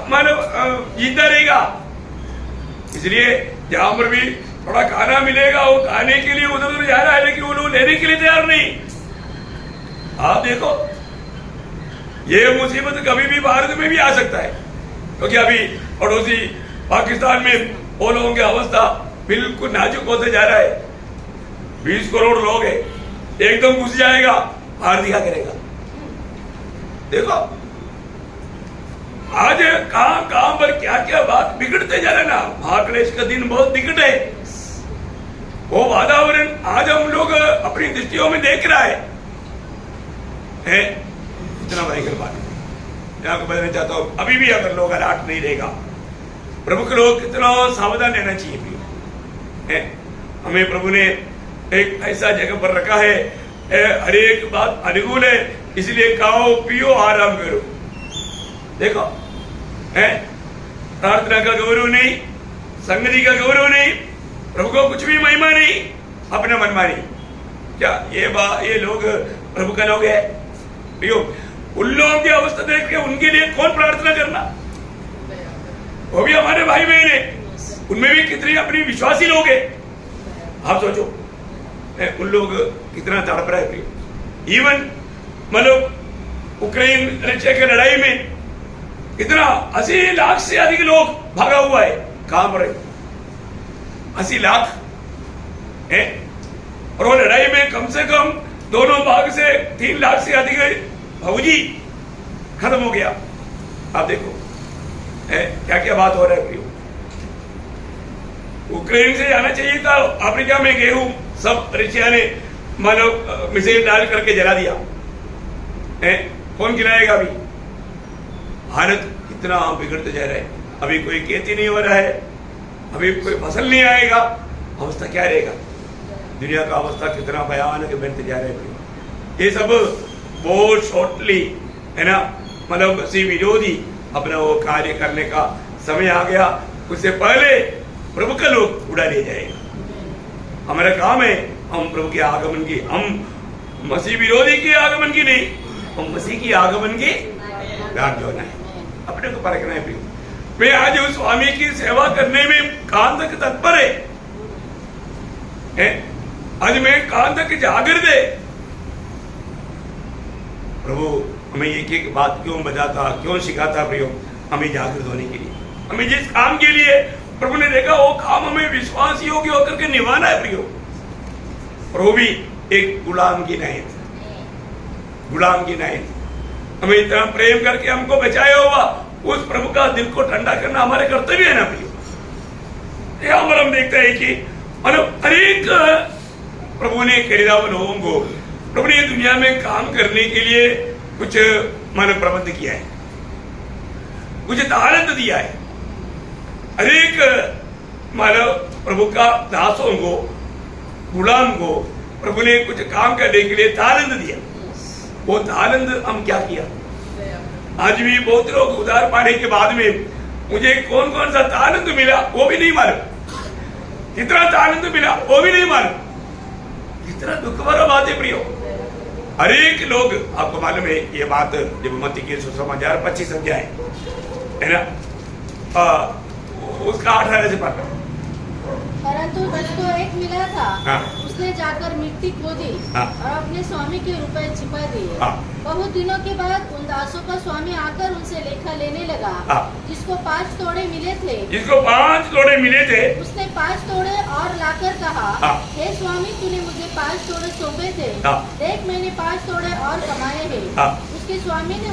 मानव जीता रहेगा। इसलिए जहां पर भी थोड़ा खाना मिलेगा वो खाने के लिए उधर उधर जा रहा है, लेकिन वो लोग लेने के लिए तैयार नहीं। आप देखो ये मुसीबत कभी भी भारत में भी आ सकता है, क्योंकि अभी पड़ोसी पाकिस्तान में वो लोगों की अवस्था बिल्कुल नाजुक होते जा रहा है। 20 करोड़ लोग हैं, एकदम घुस जाएगा, बाहर दिखा करेगा। देखो आज काम पर क्या क्या बात बिगड़ते जा रहे ना, महाक्लेश का दिन बहुत निकट है। वो वातावरण आज हम लोग अपनी दृष्टियों में देख रहा है। इतना भयंकर बात मैं आपको बताना चाहता हूँ। अभी भी अगर लोग अलर्ट नहीं रहेगा, प्रभु के लोग कितना सावधान रहना चाहिए है। हमें प्रभु ने एक ऐसा जगह पर रखा है, हर एक बात अनुकूल है, इसलिए खाओ पियो आराम करो। देखो प्रार्थना का गौरव नहीं, संगति का गौरव नहीं, प्रभु को कुछ भी महिमा नहीं, अपना मनमानी। क्या ये लोग प्रभु का लोग है? उन लोगों की अवस्था देख के उनके लिए कौन प्रार्थना करना? वो भी हमारे भाई बहन है, उनमें भी कितने अपनी विश्वासी लोग हैं। आप सोचो उन लोग कितना तड़प रहे हैं। इवन मतलब यूक्रेन रशिया की लड़ाई में कितना 80 लाख से अधिक लोग भागा हुआ है, कहां पर है? 80 लाख है, और वो लड़ाई में कम से कम दोनों भाग से 3 लाख से अधिक फौजी खत्म हो गया। आप देखो क्या क्या बात हो रहा है। यूक्रेन से जाना चाहिए था, अफ्रीका में गेहूं सब रशिया ने मानो मिसाइल डाल करके जला दिया। कौन गिराएगा? अभी भारत कितना बिगड़ते जा रहा है, अभी कोई खेती नहीं हो रहा है, अभी कोई फसल नहीं आएगा, अवस्था क्या रहेगा? दुनिया का अवस्था कितना भयानक बनते जा रहे हैं। ये सब बहुत शॉर्टली है ना, मतलब मसीह विरोधी अपना वो कार्य करने का समय आ गया। उससे पहले प्रभु का लोग उड़ा ले जाएगा। हमारा काम है हम प्रभु के आगमन की, हम मसीह विरोधी के आगमन की नहीं, हम मसीह की आगमन की राह जोना है, अपने को परखना है। मैं आज उस स्वामी की सेवा करने में कान तक तत्पर है। आज मैं कान तक जागृत है। प्रभु हमें एक एक बात क्यों बताता, क्यों सिखाता? प्रियो, हमें जागृत होने के लिए, हमें जिस काम के लिए प्रभु ने देखा वो काम हमें विश्वास योग्य होकर के निभाना है। प्रियो, प्रभु भी एक गुलाम की नहीं, गुलाम की नहीं, हमें इतना प्रेम करके हमको बचाया हुआ, उस प्रभु का दिल को ठंडा करना हमारे कर्तव्य है ना। प्रियो, यहाँ पर हम देखते हैं कि मतलब हर एक प्रभु ने खरीदा हुआ लोगों को, प्रभु ने दुनिया में काम करने के लिए कुछ मानव प्रबंध किया है, कुछ तारंत दिया है। हर एक मानव प्रभु का दासों को, गुलाम को प्रभु ने कुछ काम करने के लिए तारंत दिया। वो तारंत हम क्या किया? आज भी बहुत लोग उधार पाने के बाद में मुझे कौन कौन सा तारंत मिला वो भी नहीं मालूम, कितना तारंत मिला वो भी नहीं मालूम। कितना दुख भरा बात है प्रियो। हर एक लोग, आपको मालूम है ये बात जब मत्ती के सुसमाचार 25 अध्याय है ना, उसका 18 से पढ़। परंतु जिसको एक मिला था उसने जाकर मिट्टी खोदी और अपने स्वामी के रुपए छिपा दिए। बहुत दिनों के बाद उन दासों का स्वामी आकर उनसे लेखा लेने लगा। जिसको 5 तोड़े मिले थे, उसने 5 तोड़े और लाकर कहा, हे स्वामी, तूने मुझे 5 तोड़े सौंपे थे, देख मैंने 5 तोड़े और कमाए हैं। उसके स्वामी ने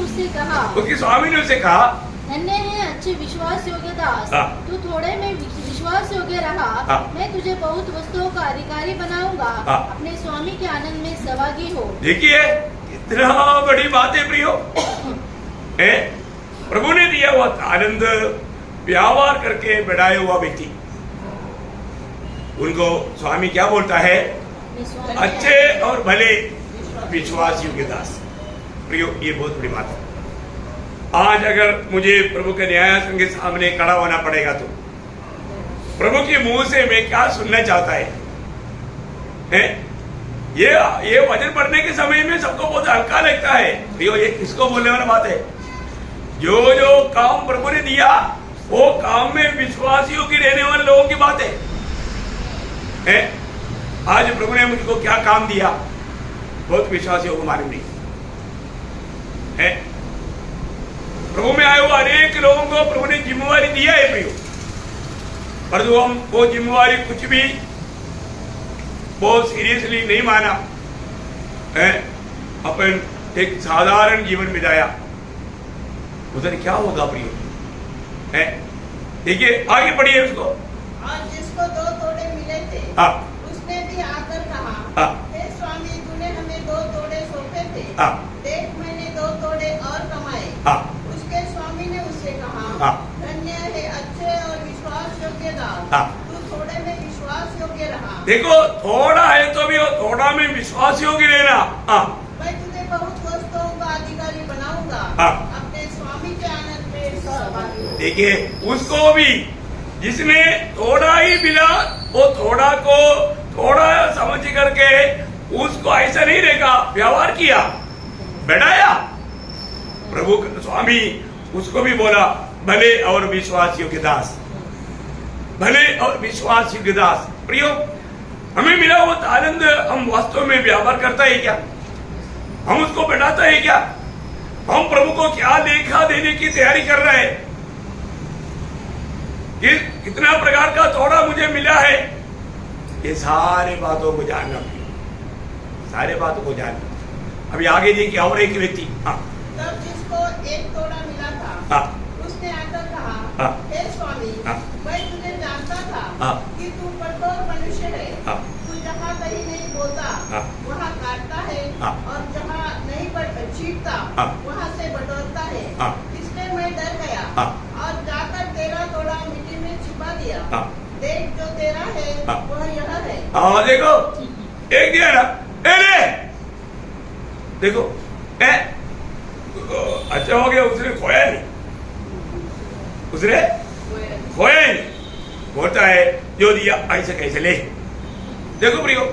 उससे कहा, धन्य है अच्छे विश्वास योग्य दास, तू थोड़े में विश्वास योग्य रहा, मैं तुझे बहुत वस्तुओं का अधिकारी बनाऊंगा, अपने स्वामी के आनंद में सहभागी हो। देखिए इतना बड़ी बात है प्रियो। प्रभु ने दिया हुआ आनंद व्यवहार करके बढ़ाए हुआ व्यक्ति, उनको स्वामी क्या बोलता है? अच्छे और भले विश्वास योग्य दास। प्रियो, ये बहुत बड़ी बात है। आज अगर मुझे प्रभु के न्यायासन के सामने खड़ा होना पड़ेगा तो प्रभु के मुंह से मैं क्या सुनना चाहता है? ये वचन पढ़ने के समय में सबको बहुत हल्का लगता है। ये किसको बोलने वाला बात है? जो जो काम प्रभु ने दिया वो काम में विश्वासियों की रहने वाले लोगों की बात है। आज प्रभु ने मुझको क्या काम दिया, बहुत विश्वासियों को मालूम नहीं है। प्रभु में आए हुए अनेक लोगों को प्रभु ने जिम्मेवारी दिया है प्रियो, परंतु हम वो जिम्मेवारी कुछ भी बहुत सीरियसली नहीं माना है, अपन एक साधारण जीवन बिताया। उधर क्या होगा प्रियो? है देखिए, आगे बढ़िए उसको। आज जिसको 2 तोड़े मिले थे, उसने भी आकर कहा, हे स्वामी, तूने हमें 2 तोड़े सौंपे थे, देख मैंने 2 तोड़े और कमाए। उसके स्वामी ने उससे कहा, धन्य है अच्छे और विश्वास योग्य दास, तू थोड़े में विश्वास योग्य रहा। देखो थोड़ा है तो भी वो थोड़ा में विश्वास योग्य रहना। हाँ, मैं तुझे बहुत वस्तुओं का अधिकारी बनाऊंगा। हाँ। अपने स्वामी के आनंद में सहभागी हो। देखिए उसको भी जिसने थोड़ा ही मिला वो थोड़ा को थोड़ा समझ करके उसको ऐसा नहीं रहेगा, व्यवहार किया, बढ़ाया। प्रभु स्वामी उसको भी बोला भले और विश्वास योग्य दास, भले और विश्वास योग्य दास। प्रियो, हमें मिला वो आनंद हम वास्तव में व्यवहार करता है क्या? हम उसको बढ़ाता है क्या? हम प्रभु को क्या देखा देने की तैयारी कर रहे हैं कि कितना प्रकार का थोड़ा मुझे मिला है? ये सारे बातों को जानना, सारे बातों को जानना। अभी आगे देखिए और एक व्यक्ति। हाँ, तब जिसको एक थोड़ा मिला था, हाँ, उसने आकर कहा, हाँ, हे स्वामी, हाँ, मैं तुझे जानता था हाँ, कि तू कठोर मनुष्य है। हाँ, तू जहाँ कहीं नहीं बोलता हाँ, वहाँ काटता है, हाँ, और जहाँ नहीं छींटता हाँ, वहाँ से बटोरता है। हाँ, इसलिए मैं डर गया, हाँ, और जाकर तेरा थोड़ा मिट्टी में छिपा दिया। हाँ, देख जो तेरा है, हाँ, वह यह है। हाँ, देखो एक दिया ना, अरे देखो अच्छा हो गया, उसने खोया नहीं, उसने खोया ही नहीं। बोलता है जो दिया ऐसे कैसे ले। देखो प्रियो,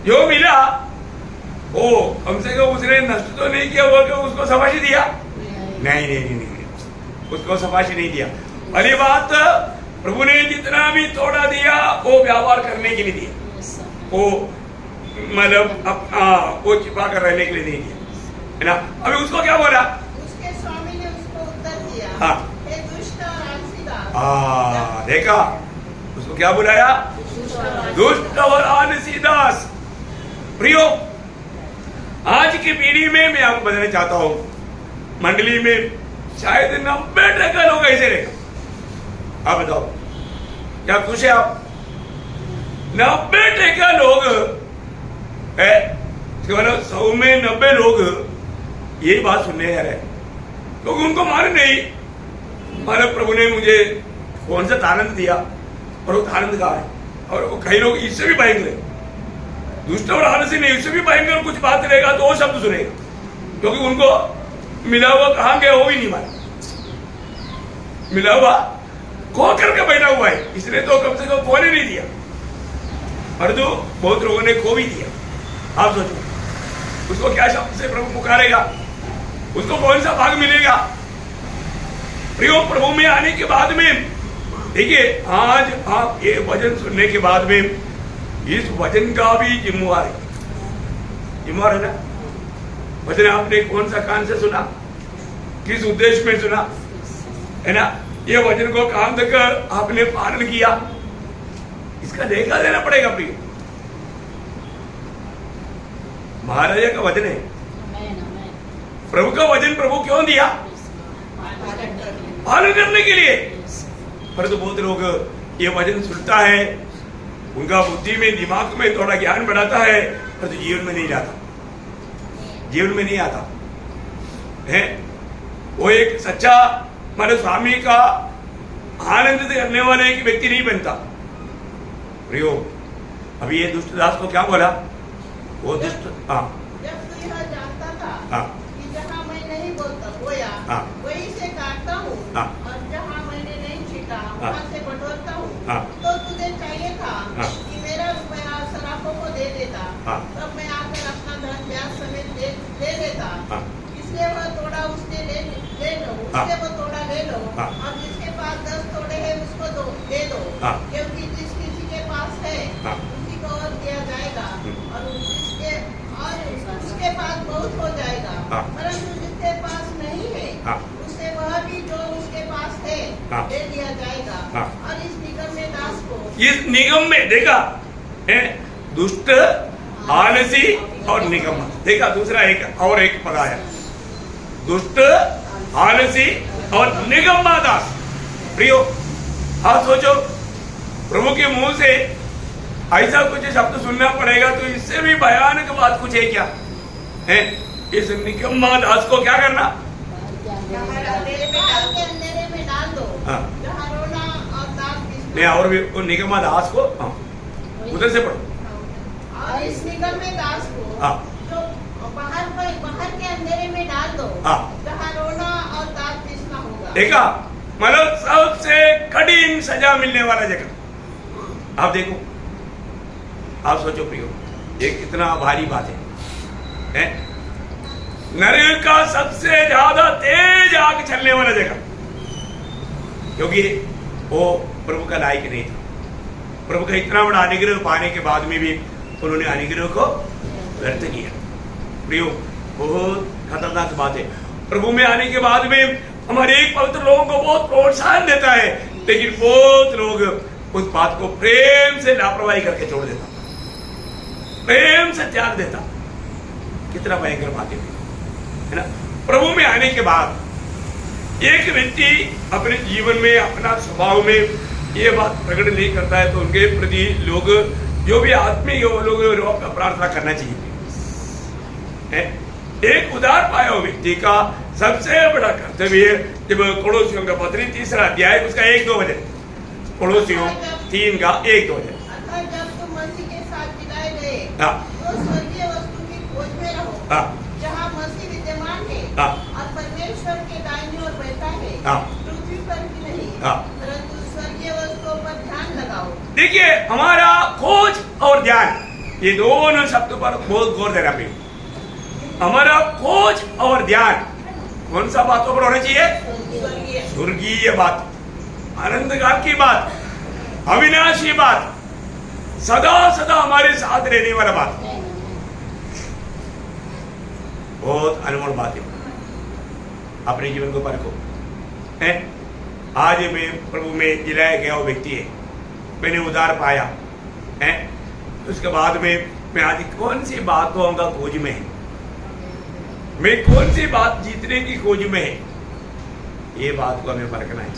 जो मिला वो कम से कम उसने नष्ट तो नहीं किया, बोल के उसको शाबाशी दिया? नहीं नहीं नहीं नहीं, उसको शाबाशी नहीं दिया। पहली बात, प्रभु ने जितना भी थोड़ा दिया वो व्यवहार करने के लिए दिया, वो मतलब वो छिपा कर रहने के लिए नहीं दिया, है ना। अभी उसको क्या बोला? उसके स्वामी ने उसको उत्तर दिया, हाँ, हे दुष्ट और आलसी दास। देखा उसको क्या बुलाया? दुष्ट और आलसी दास। प्रियो, आज की पीढ़ी में मैं आपको बताना चाहता हूं, मंडली में शायद 90% लोग ऐसे रहेगा। आप बताओ क्या खुश है आप? 90% लोग है, 100 में 90 लोग यही बात सुनने आ रहे हैं, क्योंकि उनको मालूम नहीं, मानो प्रभु ने मुझे कौन सा आनंद दिया और वो आनंद कहा है। और कई लोग इससे भी भयंकर है, दुष्ट और आलसी नहीं, इससे भी भयंकर कुछ बात रहेगा तो वो शब्द सुनेगा, क्योंकि उनको मिला हुआ कहां गया वो भी नहीं मालूम, मिला हुआ खो करके बैठा हुआ है, इसलिए तो कम से कम खोने नहीं दिया, और तो बहुत लोगों ने खो भी दिया। आप सोचो उसको क्या शब्द से प्रभु पुकारेगा, उसको कौन सा भाग मिलेगा? प्रियो, प्रभु में आने के बाद में देखिए, आज आप ये वचन सुनने के बाद में इस वचन का भी जिम्मेवार है ना। वचन आपने कौन सा कान से सुना, किस उद्देश्य में सुना, है ना। ये वचन को काम तक आपने पालन किया, इसका देखा देना पड़ेगा। प्रिय, महाराजा का वचन है, प्रभु का वचन प्रभु क्यों दिया? पालन करने के लिए। परंतु बहुत लोग ये वचन सुनता है, उनका बुद्धि में दिमाग में थोड़ा ज्ञान बढ़ाता है, परंतु जीवन में नहीं जाता, जीवन में नहीं आता है। वो एक सच्चा मानो स्वामी का आनंद करने वाला एक व्यक्ति नहीं बनता। प्रियो, अभी ये दुष्ट दास को क्या बोला? वो दुष्ट, हाँ, जब तू यह जानता था, हाँ, कि जहाँ मैं नहीं बोलता बोया, हाँ, वहीं से काटता हूँ, हाँ, और जहाँ मैंने नहीं छीटा हाँ, वहाँ से बटोरता हूँ, हाँ, तो तुझे चाहिए था, हाँ, कि मेरा रुपया सराफों को दे देता, हाँ, तब मैं आकर अपना धन ब्याज समेत ले लेता। हाँ, इसलिए वह थोड़ा उसने ले लो, हाँ, उससे वो थोड़ा ले लो, हाँ, और जिसके पास 10 थोड़े हैं उसको दे दो, हाँ, क्योंकि जिस किसी के पास है, हाँ, उसी को और दिया जाएगा, और उसके पास बहुत हो जाएगा। हाँ, परंतु जिसके पास नहीं है, हाँ, उसे वह भी जो उसके पास है, हाँ, दे दिया जाएगा। हाँ, और इस निगम में दास को, इस निगम में देखा है, दुष्ट, आलसी और निगम, देखा दूसरा एक और एक पद आया, दुष्ट, आलसी और निगम्मा दास। प्रियो, हाँ सोचो, प्रभु के मुंह से ऐसा कुछ शब्द सुनना पड़ेगा तो इससे भी भयानक बात कुछ है क्या है? इस निकम्मा दास को क्या करना? अंधेरे में डाल दो, हाँ, जहाँ रोना और दांत नहीं और भी निगमा दास को उधर से पढ़ो। और इस निगम में दास को हाँ। जो बाहर के अंधेरे में डाल दो, हाँ। जहाँ रोना और दांत पीसना होगा। देखा, मतलब सबसे कठिन सजा मिलने वाला जगह। आप देखो, आप सोचो प्रियो, ये कितना भारी बात है? नरक का सबसे ज्यादा तेज आग चलने वाला जगह, क्योंकि वो प्रभु का लायक नहीं था। प्रभु का इतना बड़ा अनुग्रह पाने के बाद में भी उन्होंने अनुग्रह को व्यर्थ किया। प्रियो, बहुत खतरनाक बात है। प्रभु में आने के बाद में हमारे एक पवित्र लोगों को बहुत प्रोत्साहन देता है, लेकिन बहुत लोग उस बात को प्रेम से लापरवाही करके छोड़ देता, प्रेम से त्याग देता। कितना भयंकर बात है ना? प्रभु में आने के बाद एक व्यक्ति अपने जीवन में, अपना स्वभाव में ये बात प्रकट नहीं करता है, तो उनके प्रति लोग जो भी आत्मिक है वो लोग प्रार्थना करना चाहिए। एक उदार पाया हुआ व्यक्ति का सबसे बड़ा कर्तव्य है, जब पड़ोसियों का पत्री 3 अध्याय उसका 1-2 वचन, पड़ोसियों 3 का 1-2 वचन। जब तुम मसीह के साथ जिलाए गए, हाँ। तो स्वर्गीय वस्तु की खोज में रहो, हाँ। जहाँ मसीह विद्यमान है, हाँ। और परमेश्वर के दाहिनी ओर बैठा है, हाँ। पृथ्वी पर भी नहीं, हाँ। परंतु स्वर्गीय वस्तुओं पर ध्यान लगाओ। देखिए, हमारा खोज और ध्यान, ये दोनों शब्द पर बहुत गौर देना पड़ेगा। हमारा खोज और ध्यान कौन सा बातों पर होना चाहिए? स्वर्गीय बात, आनंदकाल की बात, अविनाशी बात, सदा सदा हमारे साथ रहने वाला बात। बहुत अनमोल बात है। अपने जीवन को परखो। आज मैं प्रभु में जिलाया गया वो व्यक्ति है, मैंने उधार पाया है, उसके बाद में मैं आज कौन सी बातों का खोज में है, मैं कौन सी बात जीतने की खोज में है, ये बात को हमें परखना है।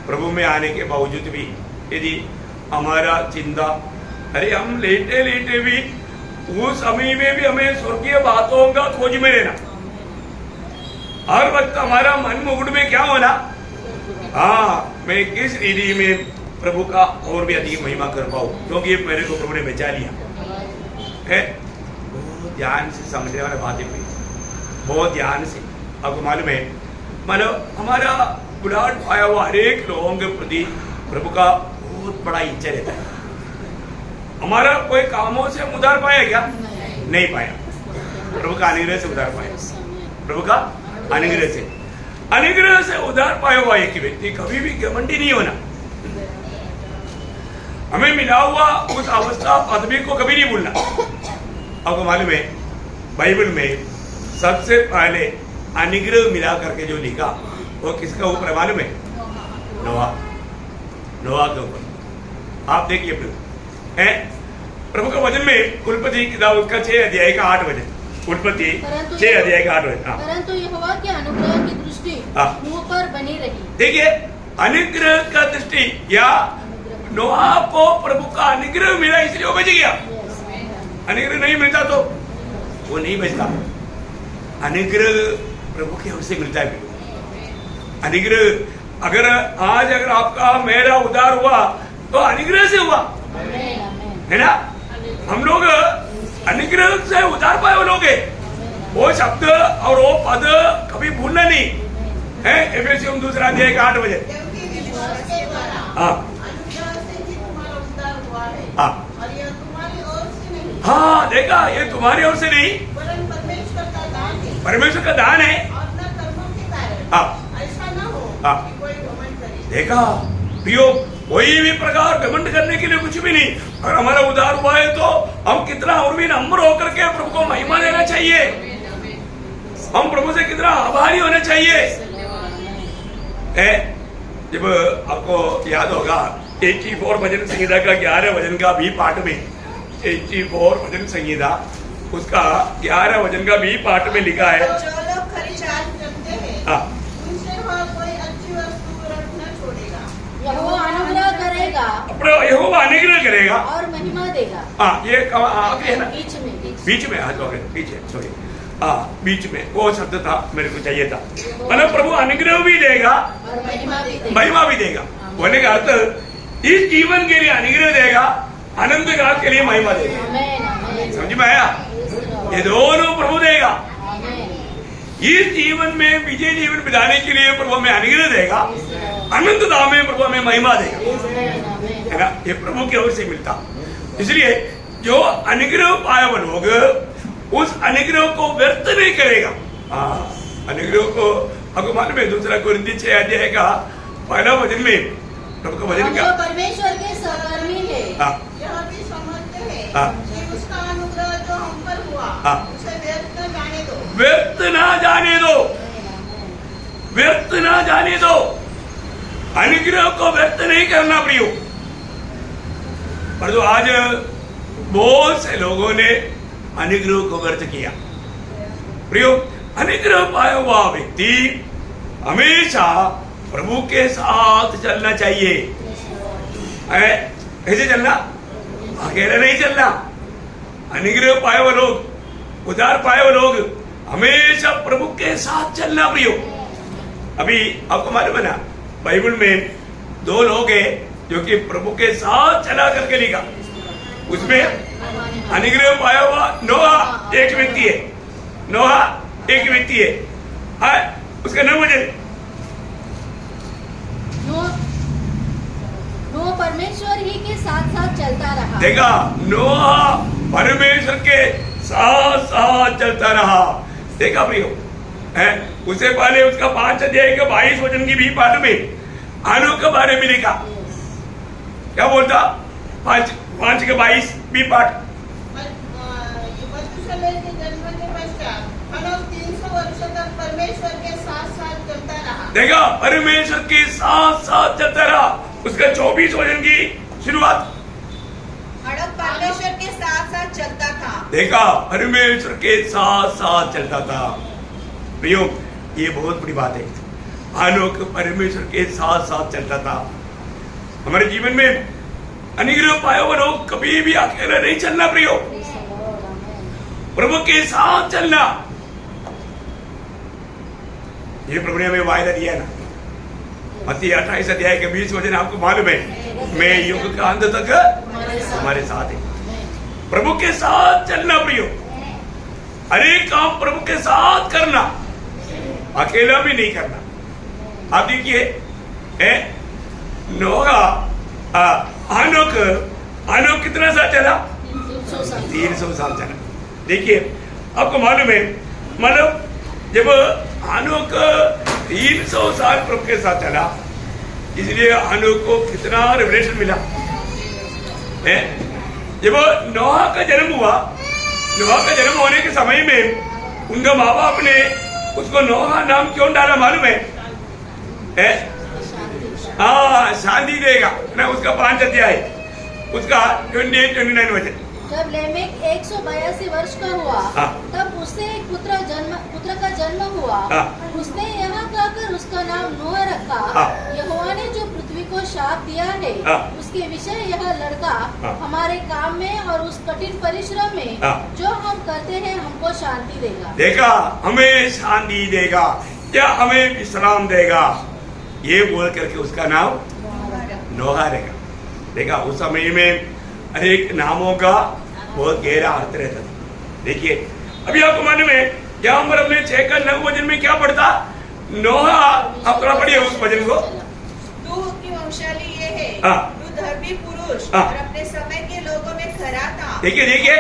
प्रभु में आने के बावजूद भी यदि हमारा चिंता, अरे हम लेटे लेटे भी उस समय में भी हमें स्वर्गीय बातों का खोज में रहना, हर वक्त हमारा मन मुकुट में क्या होना, हाँ मैं किस रीति में प्रभु का और भी अधिक महिमा कर पाऊं, क्योंकि मेरे को प्रभु ने बचा लिया है। बहुत ध्यान से समझने वाला बात है, बहुत ध्यान से। आपको मालूम है, मानो हमारा बुढ़ाट पाया हुआ हर एक लोगों के प्रति प्रभु का बहुत बड़ा इच्छा रहता है। हमारा कोई कामों से उधार पाया क्या? नहीं पाया। प्रभु का अनुग्रह से उधार पाया, प्रभु का अनुग्रह से उधार पाया हुआ एक व्यक्ति कभी भी घमंडी नहीं होना। हमें मिला हुआ उस अवस्था पदवी को कभी नहीं भूलना। आपको मालूम है, बाइबल में सबसे पहले अनुग्रह मिला करके जो लिखा वो किसका ऊपर मालूम है? नोआ के ऊपर। आप देखिए प्रभु का वचन में उल्पत्ति किताब उसका 6 अध्याय का 8 वचन, उल्पत्ति 6 अध्याय का 8 वचन। परंतु यहोवा के अनुग्रह की दृष्टि मुंह पर बनी रही। देखिए, अनुग्रह का दृष्टि, या नोआ को प्रभु का अनुग्रह मिला इसलिए वो बच गया। अनुग्रह नहीं मिलता तो वो नहीं बचता। अनुग्रह प्रभु की ओर से मिलता है। अनुग्रह अगर आज आपका मेरा उद्धार हुआ तो अनुग्रह से हुआ, है ना? हम लोग अनुग्रह से उद्धार पाए लोग हैं। वो शब्द और वो पद कभी भूलना नहीं है। एफेसियों 2 अध्याय का 8 बजे। क्योंकि विश्वास के द्वारा हाँ अनुग्रह से ही तुम्हारा उद्धार हुआ है, हाँ और यह तुम्हारी ओर से नहीं, हाँ देखा, ये तुम्हारी ओर से नहीं, वरन परमेश्वर का दान है, परमेश्वर का दान है। और न कर्मों के कारण, हाँ ऐसा न हो हाँ कि कोई घमंड करे। देखा प्रियो, कोई भी प्रकार घमंड करने के लिए कुछ भी नहीं। और हमारा उद्धार हुआ है तो हम कितना और भी नम्र होकर के प्रभु को महिमा देना चाहिए। हम प्रभु से कितना आभारी होना चाहिए। जब आपको याद होगा 84 भजन संहिता का 11 भजन का भी पाठ में, 84 भजन संहिता उसका 11 भजन का भी पाठ में लिखा है, जो लोग खरी चाल चलते हैं, हाँ उनसे वह कोई अच्छी वस्तु रख न छोड़ेगा। यहोवा अनुग्रह करेगा, यहोवा अनुग्रह करेगा और महिमा देगा। हाँ, ये आगे है ना, बीच में हाथ हो गए, पीछे सॉरी, हाँ बीच में वो शब्द था, मेरे को चाहिए था। मतलब प्रभु अनुग्रह भी देगा और महिमा भी देगा। महिमा भी देगा। बोले का अर्थ इस जीवन के लिए अनुग्रह देगा, अनंत काल के लिए महिमा देगा। समझ में आया? ये दोनों प्रभु देगा। इस जीवन में विजय जीवन बिताने के लिए प्रभु हमें अनुग्रह देगा, अनंत धाम में प्रभु हमें महिमा देगा, है ना? ये प्रभु की ओर से मिलता। इसलिए जो अनुग्रह पाया वो लोग उस अनुग्रह को व्यर्थ नहीं करेगा। अनुग्रह को आपको मालूम है, दूसरा कोरिन्थी 6 अध्याय का पहला वचन में प्रभु का वचन क्या? परमेश्वर के सहकर्मी है, यह भी समझते हैं कि उसका अनुग्रह जो हम पर हुआ उसे व्यर्थ न जाने दो। व्यर्थ ना जाने दो, व्यर्थ ना जाने दो। अनुग्रह को व्यर्थ नहीं करना प्रियो। पर तो आज बहुत से लोगों ने अनुग्रह को व्यर्थ किया। प्रियो, अनुग्रह पाया हुआ व्यक्ति हमेशा प्रभु के साथ चलना चाहिए। ऐसे चलना, अकेला नहीं चलना। अनुग्रह पाए हुए लोग, उद्धार पाए हुए लोग हमेशा प्रभु के साथ चलना प्रियो। अभी आपको मालूम है ना, बाइबल में 2 लोग हैं जो कि प्रभु के साथ चला करके लिखा। उसमें अनुग्रह पाया हुआ नोहा एक व्यक्ति है, नोहा एक व्यक्ति है। उसका नाम मुझे नोह परमेश्वर ही के साथ साथ चलता रहा। देखा, नोहा परमेश्वर के साथ साथ चलता रहा। देखा प्रियो, है उससे पहले उसका 5 अध्याय का 22 वचन की भी पाठ में आनोक के बारे में लिखा। क्या बोलता? 5 के 22 भी पाठ। मथुसेलह के जन्म के पश्चात हनोक 300 वर्ष तक परमेश्वर के साथ साथ चलता रहा। देखा, परमेश्वर के साथ साथ चलता रहा। उसका 24 वचन की शुरुआत। हनोक परमेश्वर के साथ साथ चलता था। देखा, परमेश्वर के साथ साथ चलता था। प्रियो, ये बहुत बड़ी बात है। हनोक परमेश्वर के साथ साथ चलता था। हमारे जीवन में अनुग्रह पाया हुआ लोग कभी भी अकेला नहीं चलना प्रियो, प्रभु के साथ चलना। ये प्रभु ने हमें वायदा दिया ना, मत्ती 28 अध्याय के 20 वचन आपको मालूम है, मैं युग का अंत तक हमारे साथ है। प्रभु के साथ चलना प्रियो, अनेक काम प्रभु के साथ करना, अकेला भी नहीं करना। आप देखिए नोहा हनोक कितना साल चला? 300 साल चला। देखिए, आपको मालूम है, मतलब जब हनोक 300 साल प्रभु के साथ चला, इसलिए हनोक को कितना रेवलेशन मिला है। जब नोहा का जन्म हुआ, नोहा का जन्म होने के समय में उनका माँ बाप ने उसको नोहा नाम क्यों डाला मालूम है? शांति देगा ना। उसका 5 अध्याय, उसका 28-29 वचन। जब लेमेक 182 वर्ष का हुआ, तब उससे एक पुत्र का जन्म हुआ। उसने यहाँ कहकर उसका नाम नोह रखा। यहोवा ने जो पृथ्वी को शाप दिया है, उसके विषय यह लड़का हमारे काम में और उस कठिन परिश्रम में जो हम करते हैं हमको शांति देगा। देखा, हमें शांति देगा या हमें विश्राम देगा, ये बोल करके उसका नाम नोहा रहेगा। देखा, उस समय में अनेक नामों का बहुत गहरा अर्थ रहता था। देखिए, अभी आपको मालूम है, यहाँ पर हमने 6 का 9 वचन में क्या पढ़ता? नोहा, आप थोड़ा पढ़िए उस वचन को। तू की वंशावली ये है, तू धर्मी पुरुष और अपने समय के लोगों में खरा था। देखिए देखिए,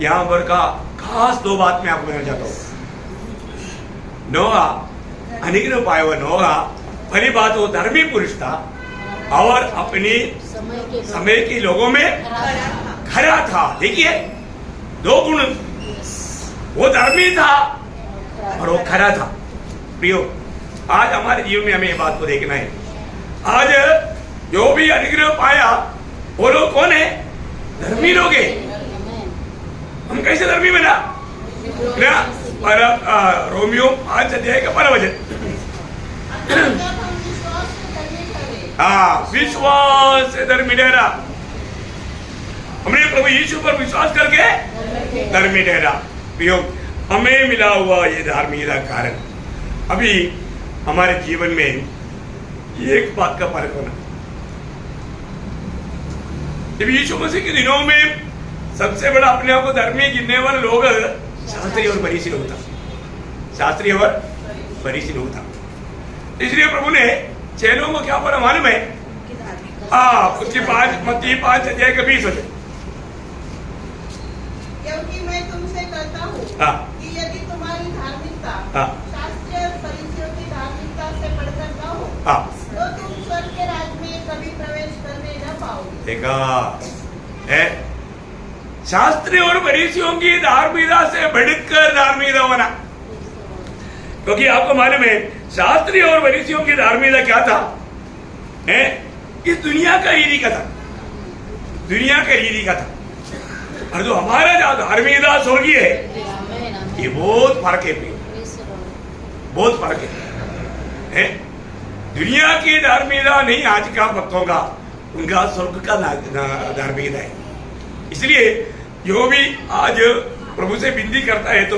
यहाँ पर का खास 2 बात मैं आपको कहना चाहता हूँ। नोहा, अनुग्रह पाया हुआ नोहा, पहली बात वो धर्मी पुरुष था और अपनी समय के लोगों में खरा था। देखिए, 2 गुण, वो धर्मी था और वो खरा था। प्रियो, आज हमारे जीवन में हमें ये बात को देखना है। आज जो भी अनुग्रह पाया वो लोग कौन है? धर्मी लोग हैं। हम कैसे धर्मी बना? रोमियो 5 अध्याय का 12 वचन। विश्वास से धर्मी ठहरा। हमने प्रभु यीशु पर विश्वास करके धर्मी ठहरा। प्रियो, हमें मिला हुआ ये धार्मिकता कारण अभी हमारे जीवन में एक बात का फर्क होना, जब यीशु मसीह के दिनों में सबसे बड़ा अपने आप को धर्मी गिनने वाले लोग शास्त्री और फरीसी लोग था। शास्त्री और फरीसी लोग था। इसलिए प्रभु ने चेलों को क्या बोला मालूम है? उसकी 5 अध्याय का 20 वचन। क्योंकि मैं तुमसे कहता हूँ कि यदि तुम्हारी धार्मिकता शास्त्रीय और फरीसियों की धार्मिकता से बढ़कर न हो तो तुम स्वर्ग के राज्य में कभी प्रवेश करने न पाओगे। देखा, शास्त्री और फरीसियों की धार्मिकता से बढ़कर धार्मिकता होना। क्योंकि आपको मालूम है शास्त्री और फरीसियों की धार्मिकता क्या था? इस दुनिया का रीति का था, दुनिया का रीति का था। और जो हमारा धार्मिकता स्वर्गीय है, ये बहुत फर्क है, बहुत फर्क है। दुनिया की धार्मिकता नहीं आज का भक्तों का, उनका स्वर्ग का धार्मिकता है। इसलिए जो भी आज प्रभु से विनती करता है तो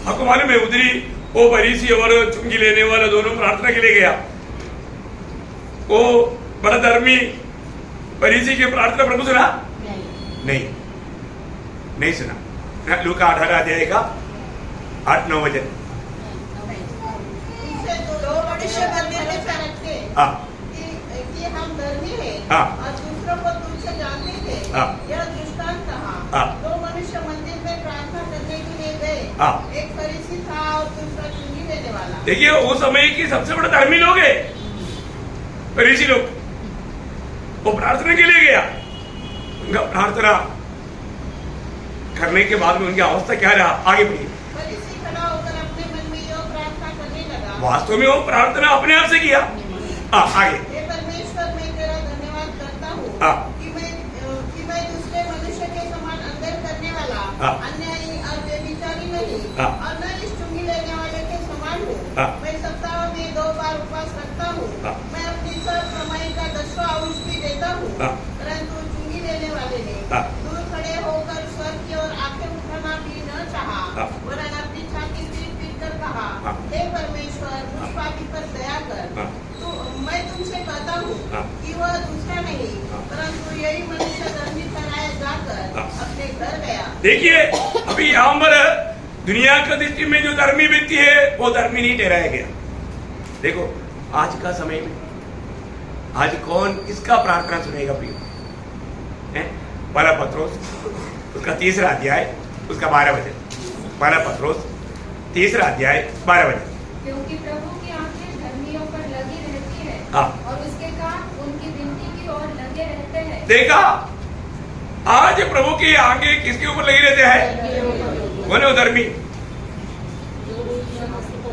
आपको मालूम है उधरी वो फरीसी और चुंगी लेने वाला दोनों प्रार्थना के लिए गया। वो बड़ा धर्मी फरीसी की प्रार्थना प्रभु सुना? नहीं सुना। लूका 18 अध्याय का 8-9 वचन। दो मनुष्य मंदिर में रखते कि हम धर्मी हैं और दूसरों को तुच्छ जानते थे। यह दृष्टांत कहा। दो मनुष्य मंदिर में प्रार्थना करने के लिए गए, एक फरीसी था और दूसरा चुंगी लेने वाला। देखिए उस समय की सबसे बड़ा धर्मी लोग है फरीसी लोग। वो प्रार्थना के लिए गया, उनका प्रार्थना करने के बाद में उनकी अवस्था क्या रहा? आगे बढ़िए। फरीसी खड़ा होकर अपने मन में यह प्रार्थना करने लगा। वास्तव में वो प्रार्थना अपने आप से किया। आगे। हे परमेश्वर, मैं तेरा धन्यवाद करता हूँ कि मैं दूसरे मनुष्य के समान अंदर करने वाला, अन्यायी और व्यभिचारी नहीं और न इस चुंगी लेने वाले के समान हूँ। मैं सप्ताह में 2 बार उपवास रखता हूँ। मैं अपनी सब कमाई का 10वां अंश भी देता हूँ। परंतु चुंगी लेने वाले ने दूर खड़े होकर स्वर्ग की ओर आंखें उठाना भी न चाहा, वरन अपनी छाती पीट कर कहा, हे परमेश्वर, मुझ पापी पर दया कर। मैं तुमसे कहता हूँ कि वह दूसरा नहीं परंतु यही मनुष्य धर्मी ठहराया जाकर अपने घर गया। देखिए अभी यहाँ पर दुनिया की दृष्टि में जो धर्मी व्यक्ति है वो धर्मी नहीं ठहराया गया। देखो आज का समय में आज कौन किसका प्रार्थना सुनेगा प्रिय? पहला पत्रोस उसका 3रा अध्याय उसका 12 वचन। पहला पत्रोस 3रा अध्याय 12 वचन। क्योंकि प्रभु की आंखें धर्मियों पर लगी रहती है और उसके कान उनकी विनती की ओर लगे रहते हैं। देखा, आज प्रभु की आंखें किसके ऊपर लगी रहते हैं? कौन है वो धर्मी?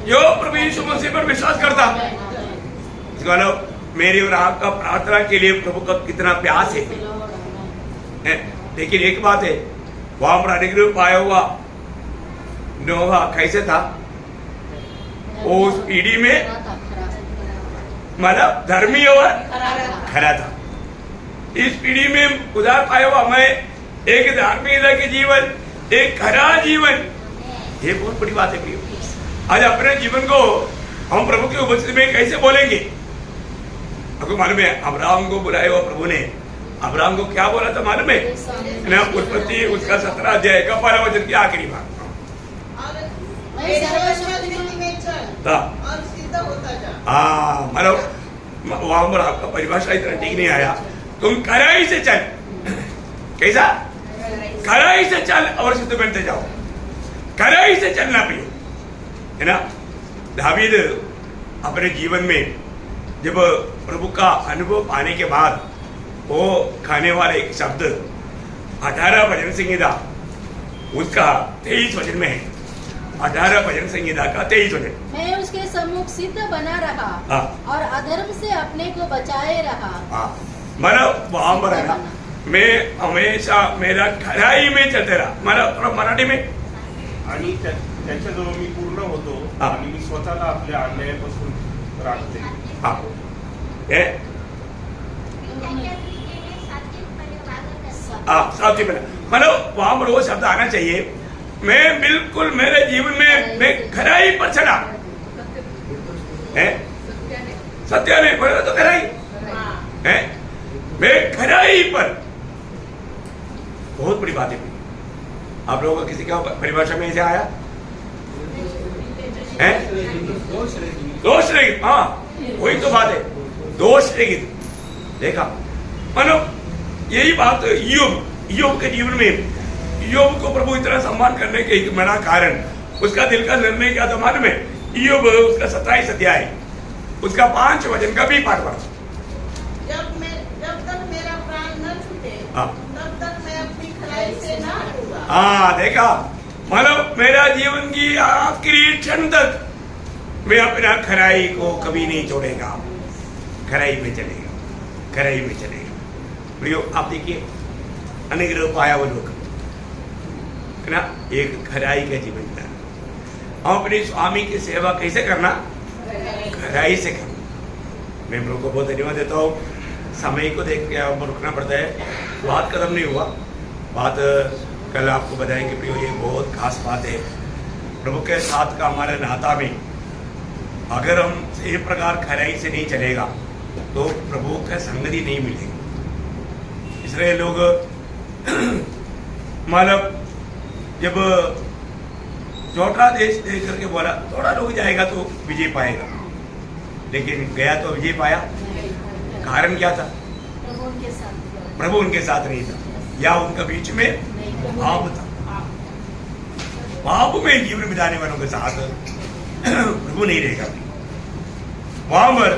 जो प्रभु यीशु मसीह पर विश्वास करता। मेरी और आपका प्रार्थना के लिए प्रभु का कितना प्यास है। लेकिन एक बात है, वहां पर अनुग्रह पाया हुआ नोहा कैसे था? उस पीढ़ी में मतलब धर्मी और खरा था। इस पीढ़ी में उधार पाया हुआ मैं एक धार्मिकता के जीवन, एक खरा जीवन, ये बहुत बड़ी बात है प्रिय। आज अपने जीवन को हम प्रभु की उपस्थिति में कैसे बोलेंगे? आपको मालूम है अब्राहम को बुलाया हुआ प्रभु ने अब्राहम को क्या बोला था मालूम है? ना उत्पत्ति उसका 17 अध्याय का 12 वचन की आखिरी भाग। मतलब वहां पर आपका परिभाषा इतना ठीक नहीं आया। तुम खराई से चल, कैसा? खराई से चल और सिद्ध बनते जाओ। खराई से चलना प्रियो, है ना? दावीद अपने जीवन में जब प्रभु का अनुभव पाने के बाद वो खाने वाले एक शब्द 18 भजन संहिता उसका 23 वचन में है। 18 भजन संहिता का 23 वचन। मैं उसके सम्मुख सिद्ध बना रहा और अधर्म से अपने को बचाए रहा। मतलब वहां पर है ना, मैं हमेशा मेरा खराई में चलते रहा। मला मराठी में आणि त्याच्याजवळ मी पूर्ण होतो आणि मी स्वतःला आपल्या अन्यायापासून राखते। साथी बना मतलब वहां पर वो शब्द आना चाहिए। मैं बिल्कुल मेरे जीवन में मैं खराई पर चला है। सत्य नहीं बोले तो खराई है। मैं खराई पर बहुत बड़ी बात है। आप लोगों को किसी का परिभाषा में ऐसे आया है? दोष रहित, हाँ वही तो बात है, दोष रहित। देखा मतलब यही बात ईयोब के जीवन में, ईयोब को प्रभु इतना सम्मान करने के एक बड़ा कारण उसका दिल का निर्णय क्या था मालूम है? ईयोब उसका 27 अध्याय उसका 5 वचन का भी पाठ पढ़ा। जब तक मेरा प्राण न छूटे तब तक मैं अपनी खलाई से ना हटूंगा। हाँ देखा, मतलब मेरा जीवन की आखिरी क्षण तक मैं अपना खराई को कभी नहीं छोड़ेगा, खराई में चलेगा, खराई में चलेगा। प्रियो आप देखिए अनुग्रह पाया वो लोग है ना, एक खराई का जीवन था। हम अपने स्वामी की सेवा कैसे करना? खराई से करना। मैं प्रभु को बहुत धन्यवाद देता हूँ। समय को देख के अब रुकना पड़ता है, बात खत्म नहीं हुआ, बात कल आपको बताएंगे। प्रियो ये बहुत खास बात है प्रभु के साथ का हमारे नाता में। अगर हम इस प्रकार खराई से नहीं चलेगा तो प्रभु का संगति नहीं मिलेगी। इसलिए लोग मतलब जब छोटा देश देख करके बोला थोड़ा लोग जाएगा तो विजय पाएगा, लेकिन गया तो विजय पाया। कारण क्या था? प्रभु उनके साथ नहीं था, या उनका बीच में पाप था। पाप में जीवन बिताने वालों के साथ प्रभु नहीं रहेगा, वहां पर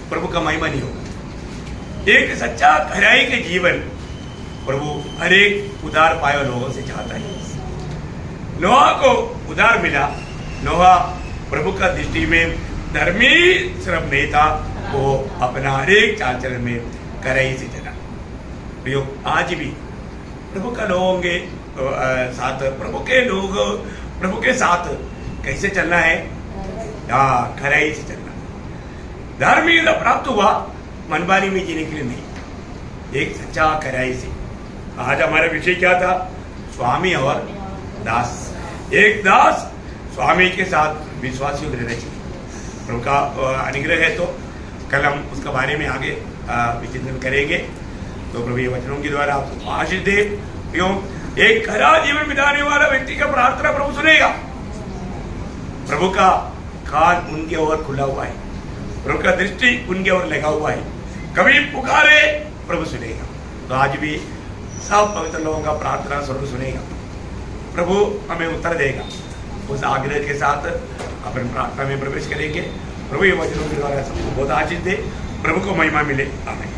प्रभु का महिमा नहीं होगा। एक सच्चा खराई के जीवन प्रभु हर एक उदार पाए लोगों से चाहता है। नोहा को उदार मिला, नोहा प्रभु का दृष्टि में धर्मी सिर्फ नहीं था, वो अपना हर एक चाल चलन में खराई से चला। आज भी प्रभु का लोगों के साथ, प्रभु के साथ कैसे चलना है? खराई से चलना। धार्मिकता प्राप्त हुआ मनमानी में जीने के लिए नहीं, एक सच्चा खराई से। आज हमारा विषय क्या था? स्वामी और दास। एक दास स्वामी के साथ विश्वासियों को रहना चाहिए। प्रभु का अनुग्रह है तो कल हम उसके बारे में आगे विचिंतन करेंगे। तो प्रभु ये वचनों के द्वारा आपको आशीष दे। क्यों? एक खरा जीवन बिताने वाला व्यक्ति का प्रार्थना प्रभु सुनेगा। प्रभु का कान उनके ओर खुला हुआ है, प्रभु का दृष्टि उनके ओर लगा हुआ है। कभी पुकारे प्रभु सुनेगा। तो आज भी सब पवित्र लोगों का प्रार्थना स्वर्ग सुनेगा, प्रभु हमें उत्तर देगा। उस आग्रह के साथ अपन प्रार्थना में प्रवेश करेंगे। प्रभु ये वचनों के द्वारा सबको बहुत आशीष दे, प्रभु को महिमा मिले। आमीन।